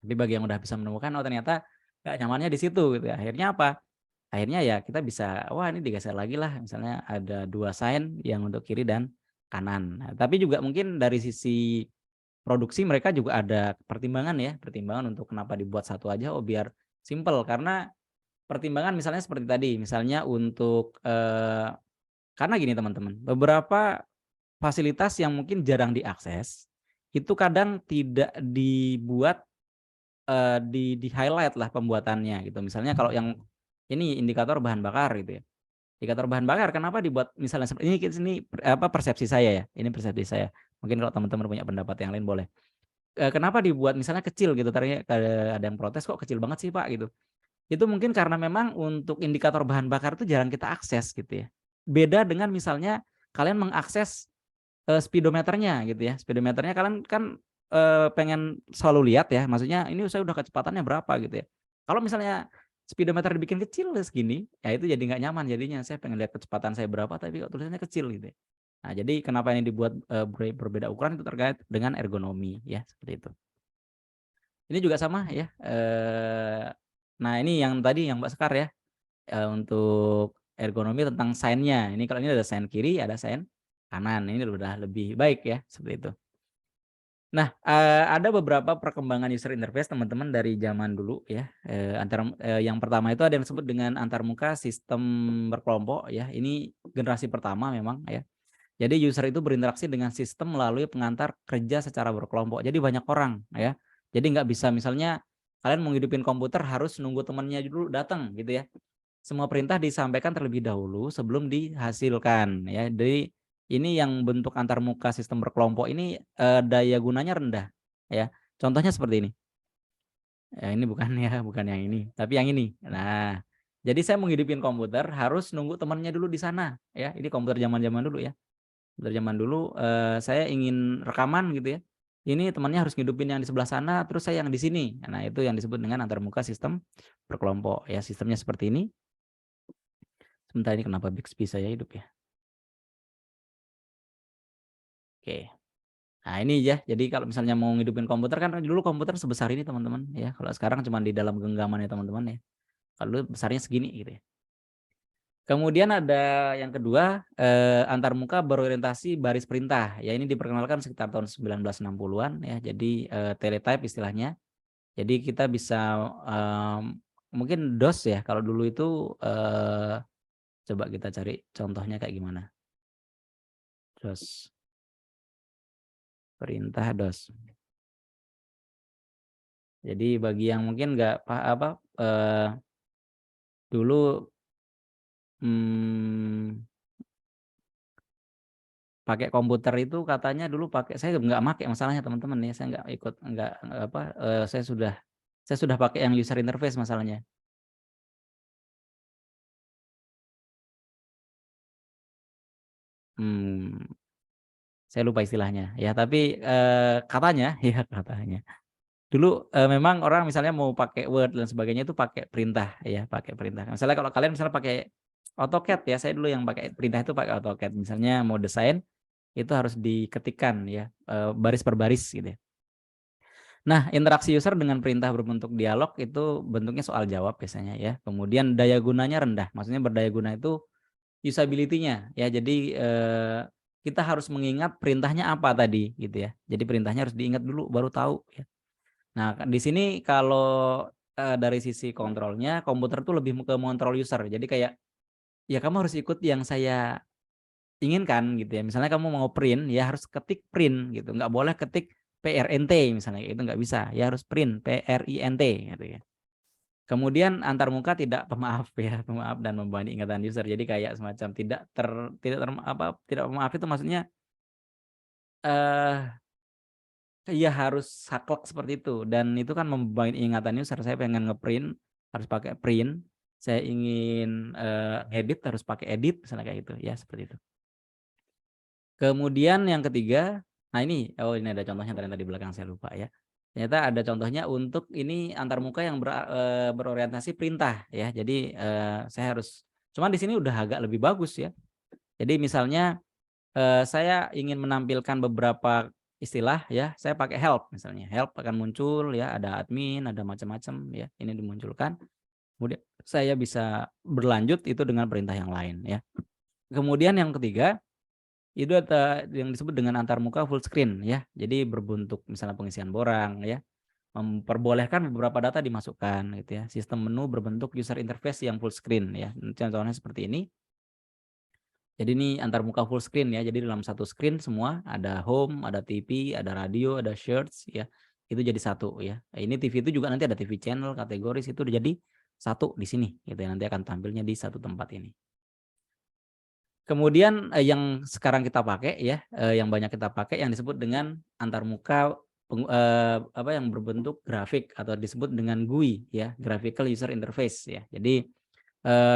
Tapi bagi yang udah bisa menemukan, oh ternyata nggak nyamannya di situ gitu ya. Akhirnya apa? Akhirnya ya kita bisa, wah ini digeser lagi lah. Misalnya ada 2 sign yang untuk kiri dan kanan. Nah, tapi juga mungkin dari sisi produksi mereka juga ada pertimbangan ya. Pertimbangan untuk kenapa dibuat satu aja, oh biar simple. Karena pertimbangan misalnya seperti tadi. Misalnya untuk, karena gini teman-teman, beberapa fasilitas yang mungkin jarang diakses, itu kadang tidak dibuat di highlight lah pembuatannya gitu. Misalnya kalau yang ini indikator bahan bakar gitu ya. Indikator bahan bakar kenapa dibuat misalnya seperti ini apa persepsi saya ya. Ini persepsi saya. Mungkin kalau teman-teman punya pendapat yang lain boleh. Kenapa dibuat misalnya kecil gitu. Tadi ada yang protes kok kecil banget sih Pak gitu. Itu mungkin karena memang untuk indikator bahan bakar itu jarang kita akses gitu ya. Beda dengan misalnya kalian mengakses speedometernya gitu ya. Speedometernya kalian kan pengen selalu lihat ya, maksudnya ini saya udah kecepatannya berapa gitu ya. Kalau misalnya speedometer dibikin kecil segini, ya itu jadi nggak nyaman jadinya. Saya pengen lihat kecepatan saya berapa tapi kok tulisannya kecil gitu ya. Nah, jadi kenapa ini dibuat berbeda ukuran itu terkait dengan ergonomi ya, seperti itu. Ini juga sama ya. Nah, ini yang tadi yang Mbak Sekar ya. Untuk ergonomi tentang sign-nya. Ini kalau ini ada sign kiri, ada sign kanan. Ini udah lebih baik ya, seperti itu. Nah, ada beberapa perkembangan user interface teman-teman dari zaman dulu ya. Yang pertama itu ada yang disebut dengan antarmuka sistem berkelompok ya. Ini generasi pertama memang ya. Jadi user itu berinteraksi dengan sistem melalui pengantar kerja secara berkelompok. Jadi banyak orang ya. Jadi nggak bisa misalnya kalian mau ngidupin komputer harus nunggu temannya dulu datang gitu ya. Semua perintah disampaikan terlebih dahulu sebelum dihasilkan ya. Jadi ini yang bentuk antarmuka sistem berkelompok ini daya gunanya rendah ya. Contohnya seperti ini. Ya ini bukan ya, bukan yang ini, tapi yang ini. Nah, jadi saya mau ngidupin komputer harus nunggu temannya dulu di sana ya. Ini komputer zaman-zaman dulu ya. Komputer zaman dulu saya ingin rekaman gitu ya. Ini temannya harus ngidupin yang di sebelah sana, terus saya yang di sini. Nah, itu yang disebut dengan antarmuka sistem berkelompok ya. Sistemnya seperti ini. Sebentar ini kenapa Bixby saya hidup ya? Oke. Nah ini ya, jadi kalau misalnya mau ngidupin komputer kan dulu komputer sebesar ini teman-teman ya. Kalau sekarang cuma di dalam genggaman ya teman-teman ya. Kalau dulu besarnya segini gitu ya. Kemudian ada yang kedua, antarmuka berorientasi baris perintah. Ya ini diperkenalkan sekitar tahun 1960-an ya. Jadi teletype istilahnya. Jadi kita bisa mungkin DOS ya. Kalau dulu itu coba kita cari contohnya kayak gimana. DOS. Perintah DOS. Jadi bagi yang mungkin nggak dulu pakai komputer itu katanya dulu pakai, saya nggak pakai masalahnya teman-teman ya, saya nggak ikut saya sudah pakai yang user interface masalahnya. Saya lupa istilahnya ya, tapi katanya ya katanya dulu memang orang misalnya mau pakai Word dan sebagainya itu pakai perintah ya, pakai perintah. Misalnya kalau kalian misalnya pakai AutoCAD ya, saya dulu yang pakai perintah itu pakai AutoCAD. Misalnya mau desain itu harus diketikkan ya, baris per baris gitu ya. Nah, interaksi user dengan perintah berbentuk dialog itu bentuknya soal jawab biasanya ya. Kemudian daya gunanya rendah. Maksudnya berdaya guna itu usability-nya ya. Jadi kita harus mengingat perintahnya apa tadi gitu ya. Jadi perintahnya harus diingat dulu baru tahu ya. Nah, di sini kalau dari sisi kontrolnya komputer tuh lebih ke mengontrol user. Jadi kayak ya kamu harus ikut yang saya inginkan gitu ya. Misalnya kamu mau print ya harus ketik print gitu. Nggak boleh ketik PRNT misalnya, itu nggak bisa. Ya harus print PRINT gitu ya. Kemudian antarmuka tidak pemaaf ya, pemaaf dan membebani ingatan user. Jadi kayak semacam tidak pemaaf itu maksudnya ya harus saklek seperti itu, dan itu kan membebani ingatan user. Saya pengen ngeprint harus pakai print. Saya ingin edit harus pakai edit misalnya kayak gitu ya, seperti itu. Kemudian yang ketiga, nah ini ada contohnya ternyata di belakang saya lupa ya. Ternyata ada contohnya untuk ini antarmuka yang berorientasi perintah ya. Jadi saya harus, cuman di sini udah agak lebih bagus ya. Jadi misalnya saya ingin menampilkan beberapa istilah ya, saya pakai help misalnya. Help akan muncul ya, ada admin, ada macam-macam ya. Ini dimunculkan. Kemudian saya bisa berlanjut itu dengan perintah yang lain ya. Kemudian yang ketiga, itu ada yang disebut dengan antarmuka full screen ya. Jadi berbentuk misalnya pengisian borang ya. Memperbolehkan beberapa data dimasukkan gitu ya. Sistem menu berbentuk user interface yang full screen ya. Contohnya seperti ini. Jadi ini antarmuka full screen ya. Jadi dalam satu screen semua ada home, ada TV, ada radio, ada shirts ya. Itu jadi satu ya. Ini TV itu juga nanti ada TV channel, kategoris itu udah jadi satu di sini gitu ya. Nanti akan tampilnya di satu tempat ini. Kemudian yang sekarang kita pakai ya, yang banyak kita pakai yang disebut dengan antarmuka yang berbentuk grafik atau disebut dengan GUI ya, graphical user interface ya. Jadi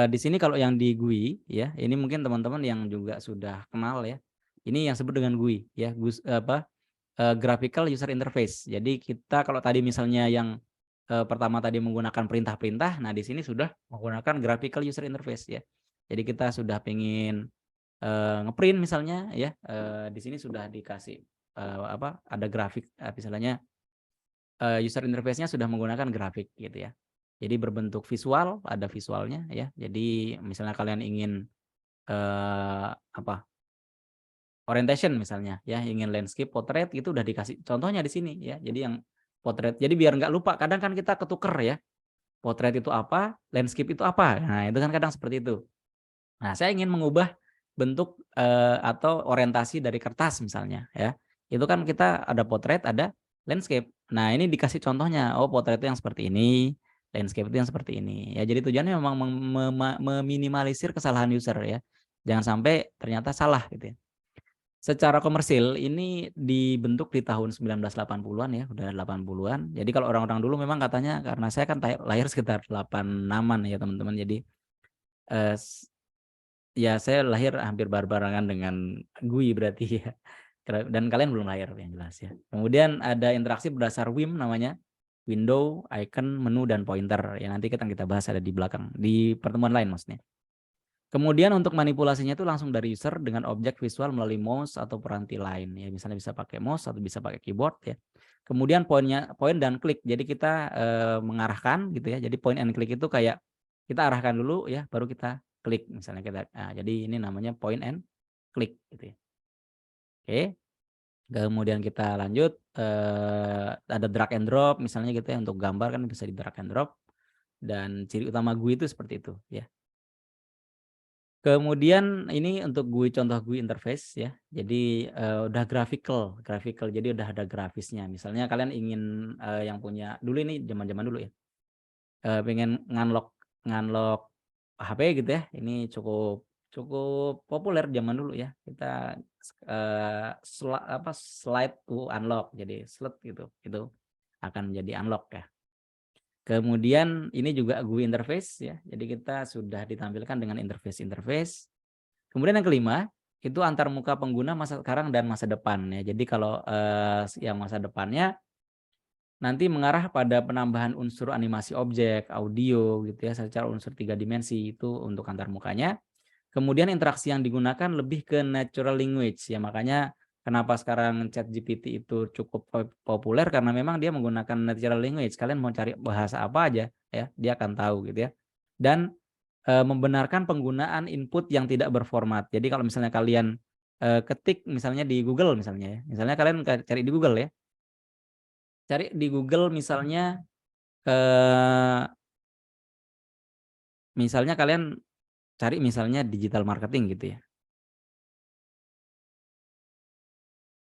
di sini kalau yang di GUI ya, ini mungkin teman-teman yang juga sudah kenal ya. Ini yang disebut dengan GUI ya, graphical user interface. Jadi kita kalau tadi misalnya yang pertama tadi menggunakan perintah-perintah, nah di sini sudah menggunakan graphical user interface ya. Jadi kita sudah pengen ngeprint misalnya ya, di sini sudah dikasih ada grafik misalnya user interface-nya sudah menggunakan grafik gitu ya. Jadi berbentuk visual, ada visualnya ya. Jadi misalnya kalian ingin orientation misalnya ya, ingin landscape, portrait itu udah dikasih contohnya di sini ya. Jadi yang portrait. Jadi biar nggak lupa, kadang kan kita ketuker ya. Portrait itu apa, landscape itu apa. Nah, itu kan kadang seperti itu. Nah, saya ingin mengubah bentuk atau orientasi dari kertas misalnya ya. Itu kan kita ada portrait, ada landscape. Nah, ini dikasih contohnya. Oh, portrait itu yang seperti ini, landscape itu yang seperti ini. Ya, jadi tujuannya memang meminimalisir kesalahan user ya. Jangan sampai ternyata salah gitu ya. Secara komersil ini dibentuk di tahun 1980-an ya, udah 80-an. Jadi kalau orang-orang dulu memang katanya, karena saya kan lahir sekitar 86-an ya teman-teman. Jadi ya saya lahir hampir barengan dengan GUI berarti ya. Dan kalian belum lahir yang jelas ya. Kemudian ada interaksi berdasar WIM namanya. Window, icon, menu, dan pointer. Ya nanti kita bahas ada di belakang. Di pertemuan lain maksudnya. Kemudian untuk manipulasinya itu langsung dari user dengan objek visual melalui mouse atau peranti lain. Ya misalnya bisa pakai mouse atau bisa pakai keyboard ya. Kemudian point dan klik. Jadi kita mengarahkan gitu ya. Jadi point and click itu kayak kita arahkan dulu ya, baru kita klik misalnya jadi ini namanya point and click gitu ya. Oke. Kemudian kita lanjut ada drag and drop misalnya gitu ya, untuk gambar kan bisa di drag and drop, dan ciri utama GUI itu seperti itu ya. Kemudian ini untuk GUI, contoh GUI interface ya. Jadi udah graphical, jadi udah ada grafisnya. Misalnya kalian ingin yang punya dulu ini zaman-zaman dulu ya. Pengen ngunlock HP gitu ya. Ini cukup populer zaman dulu ya. Kita slide to unlock. Jadi slide gitu. Itu akan jadi unlock ya. Kemudian ini juga GUI interface ya. Jadi kita sudah ditampilkan dengan interface. Kemudian yang kelima itu antarmuka pengguna masa sekarang dan masa depan ya. Jadi kalau yang masa depannya nanti mengarah pada penambahan unsur animasi objek, audio gitu ya, secara unsur 3 dimensi itu untuk antarmukanya. Kemudian interaksi yang digunakan lebih ke natural language ya, makanya kenapa sekarang ChatGPT itu cukup populer karena memang dia menggunakan natural language. Kalian mau cari bahasa apa aja ya, dia akan tahu gitu ya. Dan membenarkan penggunaan input yang tidak berformat. Jadi kalau misalnya kalian ketik misalnya di Google misalnya ya. Misalnya kalian cari di Google ya. Cari di Google misalnya kalian cari misalnya digital marketing gitu ya.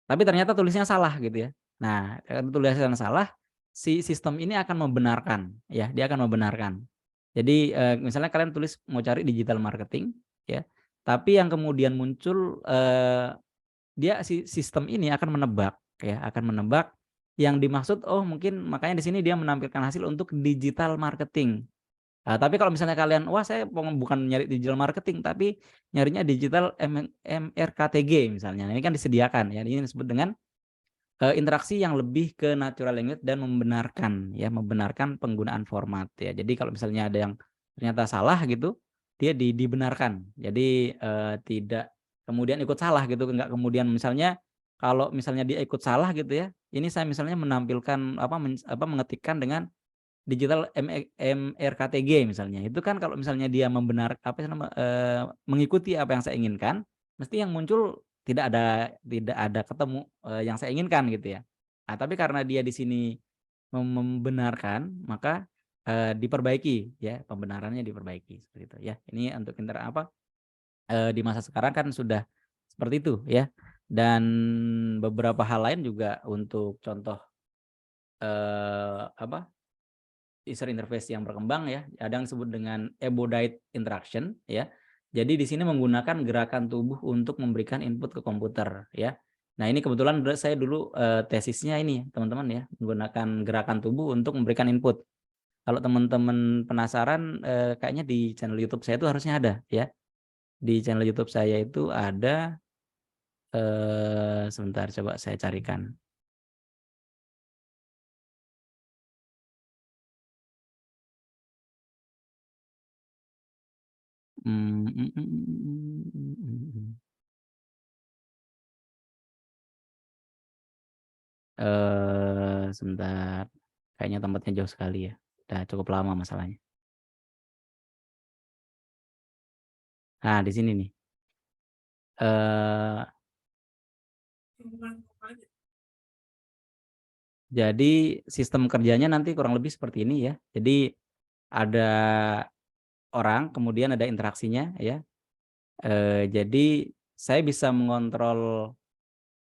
Tapi ternyata tulisnya salah gitu ya. Nah, tulisannya salah, si sistem ini akan membenarkan ya, dia akan membenarkan. Jadi misalnya kalian tulis mau cari digital marketing ya, tapi yang kemudian muncul si sistem ini akan menebak ya, yang dimaksud mungkin makanya di sini dia menampilkan hasil untuk digital marketing. Tapi kalau misalnya kalian, wah saya bukan nyari digital marketing, tapi nyarinya digital MRKTG misalnya. Ini kan disediakan ya. Ini disebut dengan interaksi yang lebih ke natural language dan membenarkan penggunaan format ya. Jadi kalau misalnya ada yang ternyata salah gitu, dia dibenarkan. Jadi tidak kemudian ikut salah gitu, enggak kemudian misalnya kalau misalnya dia ikut salah gitu ya. Ini saya misalnya menampilkan mengetikkan dengan digital MRKTG misalnya. Itu kan kalau misalnya dia mengikuti apa yang saya inginkan, mesti yang muncul tidak ada ketemu yang saya inginkan gitu ya. Nah, tapi karena dia di sini membenarkan, maka diperbaiki ya, pembenarannya diperbaiki seperti itu ya. Ini untuk di masa sekarang kan sudah seperti itu ya. Dan beberapa hal lain juga untuk contoh user interface yang berkembang ya, ada yang disebut dengan embodied interaction ya. Jadi di sini menggunakan gerakan tubuh untuk memberikan input ke komputer ya. Nah, ini kebetulan saya dulu tesisnya ini teman-teman ya, menggunakan gerakan tubuh untuk memberikan input. Kalau teman-teman penasaran kayaknya di channel YouTube saya itu harusnya ada ya. Di channel YouTube saya itu ada sebentar coba saya carikan. Sebentar. Kayaknya tempatnya jauh sekali ya. Udah cukup lama masalahnya. Nah, di sini nih. Jadi sistem kerjanya nanti kurang lebih seperti ini ya. Jadi ada orang, kemudian ada interaksinya ya. Jadi saya bisa mengontrol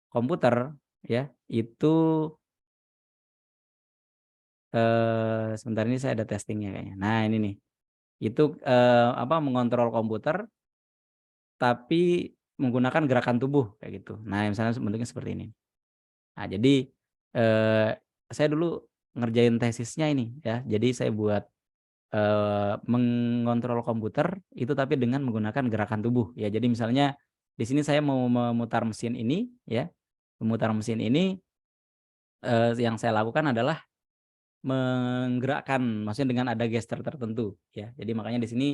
komputer ya, itu sebentar ini saya ada testingnya kayaknya. Nah, ini nih. Itu mengontrol komputer tapi menggunakan gerakan tubuh kayak gitu. Nah, misalnya bentuknya seperti ini. Nah, jadi saya dulu ngerjain tesisnya ini ya. Jadi saya buat mengontrol komputer itu tapi dengan menggunakan gerakan tubuh ya. Jadi misalnya di sini saya mau memutar mesin ini ya. Memutar mesin ini yang saya lakukan adalah menggerakkan, maksudnya dengan ada gesture tertentu ya. Jadi makanya di sini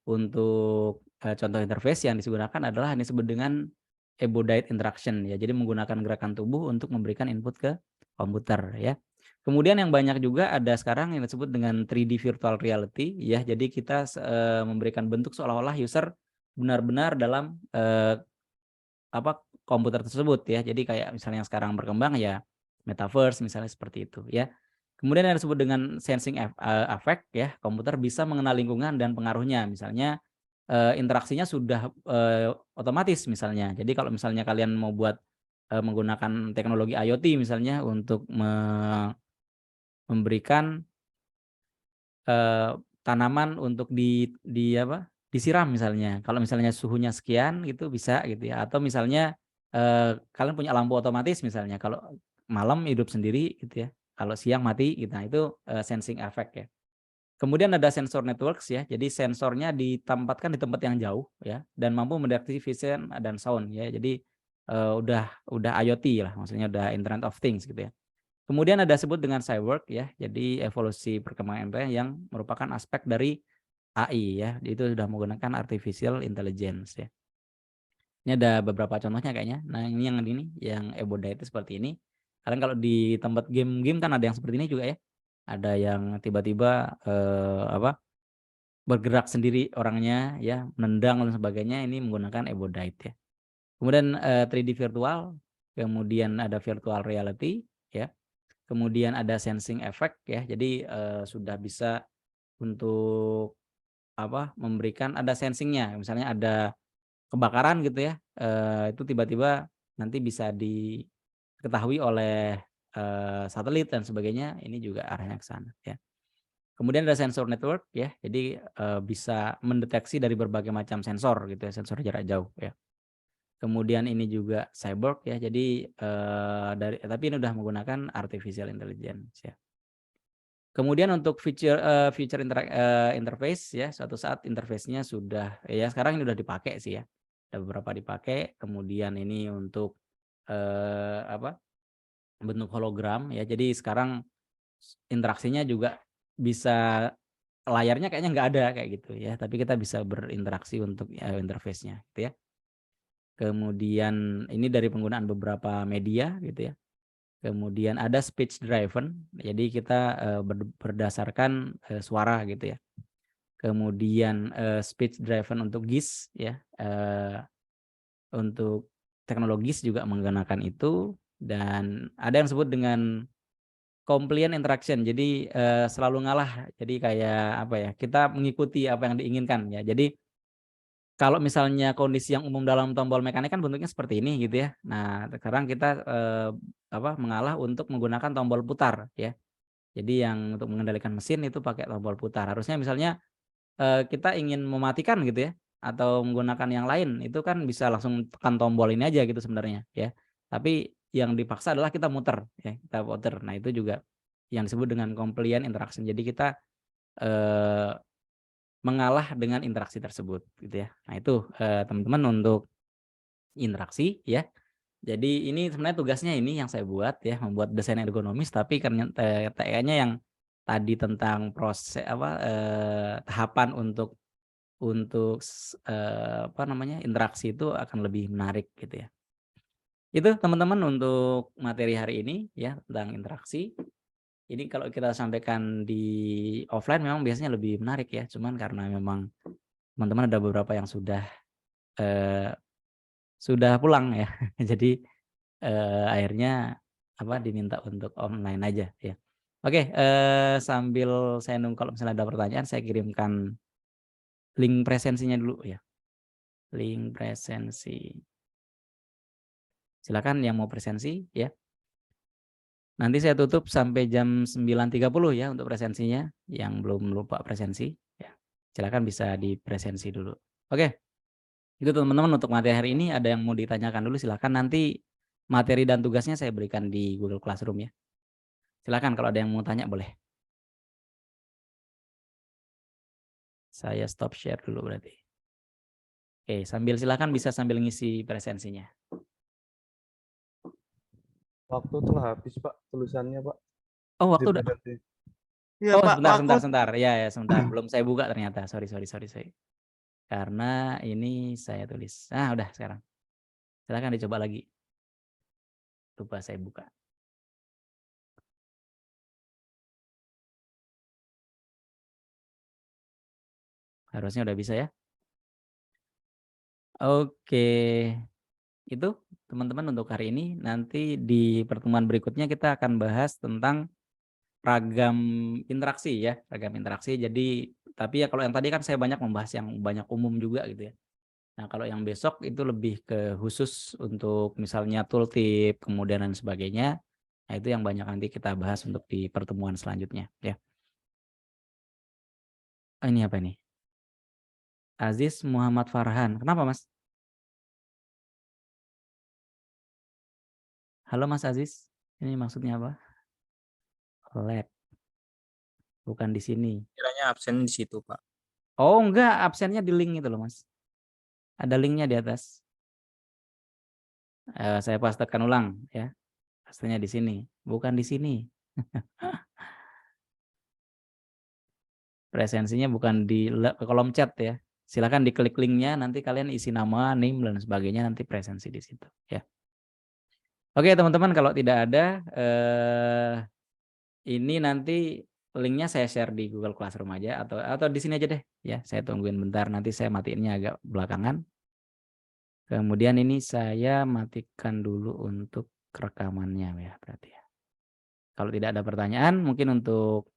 untuk contoh interface yang digunakan adalah yang disebut dengan embodied interaction ya. Jadi menggunakan gerakan tubuh untuk memberikan input ke komputer ya. Kemudian yang banyak juga ada sekarang yang disebut dengan 3D virtual reality ya. Jadi kita memberikan bentuk seolah-olah user benar-benar dalam komputer tersebut ya. Jadi kayak misalnya yang sekarang berkembang ya metaverse misalnya seperti itu ya. Kemudian yang disebut dengan sensing effect ya, komputer bisa mengenal lingkungan dan pengaruhnya. Misalnya interaksinya sudah otomatis misalnya. Jadi kalau misalnya kalian mau buat menggunakan teknologi IoT misalnya untuk memberikan tanaman untuk disiram misalnya. Kalau misalnya suhunya sekian gitu bisa gitu ya. Atau misalnya kalian punya lampu otomatis misalnya. Kalau malam hidup sendiri gitu ya. Kalau siang mati gitu. Nah, itu sensing effect ya. Kemudian ada sensor networks ya. Jadi sensornya ditempatkan di tempat yang jauh ya dan mampu mendeteksi vision dan sound ya. Jadi udah IoT lah, maksudnya udah Internet of Things gitu ya. Kemudian ada sebut dengan cyborg ya. Jadi evolusi perkembangan internet yang merupakan aspek dari AI ya. Itu sudah menggunakan artificial intelligence ya. Ini ada beberapa contohnya kayaknya. Nah, ini yang embodied itu seperti ini. Kalian kalau di tempat game-game kan ada yang seperti ini juga ya. Ada yang tiba-tiba bergerak sendiri orangnya ya, menendang dan sebagainya, ini menggunakan embodied ya. Kemudian 3D virtual, kemudian ada virtual reality ya. Kemudian ada sensing effect ya. Jadi sudah bisa untuk memberikan ada sensingnya. Misalnya ada kebakaran gitu ya, itu tiba-tiba nanti bisa diketahui oleh satelit dan sebagainya, ini juga arahnya ke sana ya. Kemudian ada sensor network ya, jadi bisa mendeteksi dari berbagai macam sensor gitu ya, sensor jarak jauh ya. Kemudian ini juga cyborg ya, jadi tapi ini udah menggunakan artificial intelligence ya. Kemudian untuk feature interface ya, suatu saat interface-nya sudah ya sekarang ini udah dipakai sih ya. Ada beberapa dipakai, kemudian ini untuk bentuk hologram ya. Jadi sekarang interaksinya juga bisa layarnya kayaknya nggak ada kayak gitu ya, tapi kita bisa berinteraksi untuk interface-nya gitu ya. Kemudian ini dari penggunaan beberapa media gitu ya. Kemudian ada speech driven, jadi kita berdasarkan suara gitu ya. Kemudian speech driven untuk GIS ya, untuk teknologis juga menggunakan itu, dan ada yang disebut dengan compliant interaction, jadi selalu ngalah, jadi kayak kita mengikuti apa yang diinginkan ya. Jadi Kalau misalnya kondisi yang umum dalam tombol mekanik kan bentuknya seperti ini gitu ya. Nah, sekarang kita mengalah untuk menggunakan tombol putar ya. Jadi yang untuk mengendalikan mesin itu pakai tombol putar. Harusnya misalnya kita ingin mematikan gitu ya atau menggunakan yang lain itu kan bisa langsung tekan tombol ini aja gitu sebenarnya ya. Tapi yang dipaksa adalah kita muter ya, kita puter. Nah, itu juga yang disebut dengan compliant interaction. Jadi kita mengalah dengan interaksi tersebut gitu ya. Nah, itu teman-teman untuk interaksi ya. Jadi ini sebenarnya tugasnya ini yang saya buat ya, membuat desain ergonomis, tapi kayaknya yang tadi tentang proses tahapan untuk interaksi itu akan lebih menarik gitu ya. Itu teman-teman untuk materi hari ini ya tentang interaksi. Ini kalau kita sampaikan di offline memang biasanya lebih menarik ya, cuman karena memang teman-teman ada beberapa yang sudah pulang ya. Jadi akhirnya diminta untuk online aja ya. Oke, sambil saya nunggu kalau misalnya ada pertanyaan saya kirimkan link presensinya dulu ya. Link presensi. Silakan yang mau presensi ya. Nanti saya tutup sampai jam 9.30 ya untuk presensinya. Yang belum lupa presensi ya. Silakan bisa dipresensi dulu. Oke. Itu teman-teman untuk materi hari ini. Ada yang mau ditanyakan dulu silakan, nanti materi dan tugasnya saya berikan di Google Classroom ya. Silakan kalau ada yang mau tanya boleh. Saya stop share dulu berarti. Oke, silakan bisa sambil ngisi presensinya. Waktu telah habis, Pak, tulisannya, Pak. Oh, waktu udah. Ya, Oh, Pak, sebentar. Ya, sebentar. Belum saya buka ternyata. Sorry. Karena ini saya tulis. Nah, udah sekarang. Silakan dicoba lagi. Lupa saya buka. Harusnya udah bisa ya. Oke. Itu teman-teman untuk hari ini. Nanti di pertemuan berikutnya kita akan bahas tentang ragam interaksi ya. Ragam interaksi. Jadi, tapi ya kalau yang tadi kan saya banyak membahas yang banyak umum juga gitu ya. Nah, kalau yang besok itu lebih ke khusus untuk misalnya tooltip, kemudian dan sebagainya. Nah, itu yang banyak nanti kita bahas untuk di pertemuan selanjutnya ya. Oh, ini apa nih? Aziz Muhammad Farhan. Kenapa, Mas? Halo Mas Aziz. Ini maksudnya apa? Lab. Bukan di sini. Kiranya absen di situ, Pak. Oh, enggak, absennya di link itu loh, Mas. Ada linknya di atas. Saya pastekan ulang ya. Pastinya di sini, bukan di sini. Presensinya bukan di kolom chat ya. Silakan diklik linknya, nanti kalian isi nama, name dan sebagainya, nanti presensi di situ ya. Oke teman-teman, kalau tidak ada ini nanti linknya saya share di Google Classroom aja atau di sini aja deh ya. Saya tungguin bentar, nanti saya matiinnya agak belakangan. Kemudian ini saya matikan dulu untuk rekamannya ya berarti ya. Kalau tidak ada pertanyaan, mungkin untuk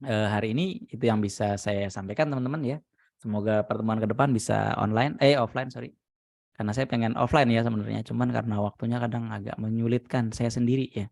hari ini itu yang bisa saya sampaikan teman-teman ya. Semoga pertemuan ke depan bisa offline sorry. Karena saya pengen offline ya sebenarnya, cuman karena waktunya kadang agak menyulitkan saya sendiri ya.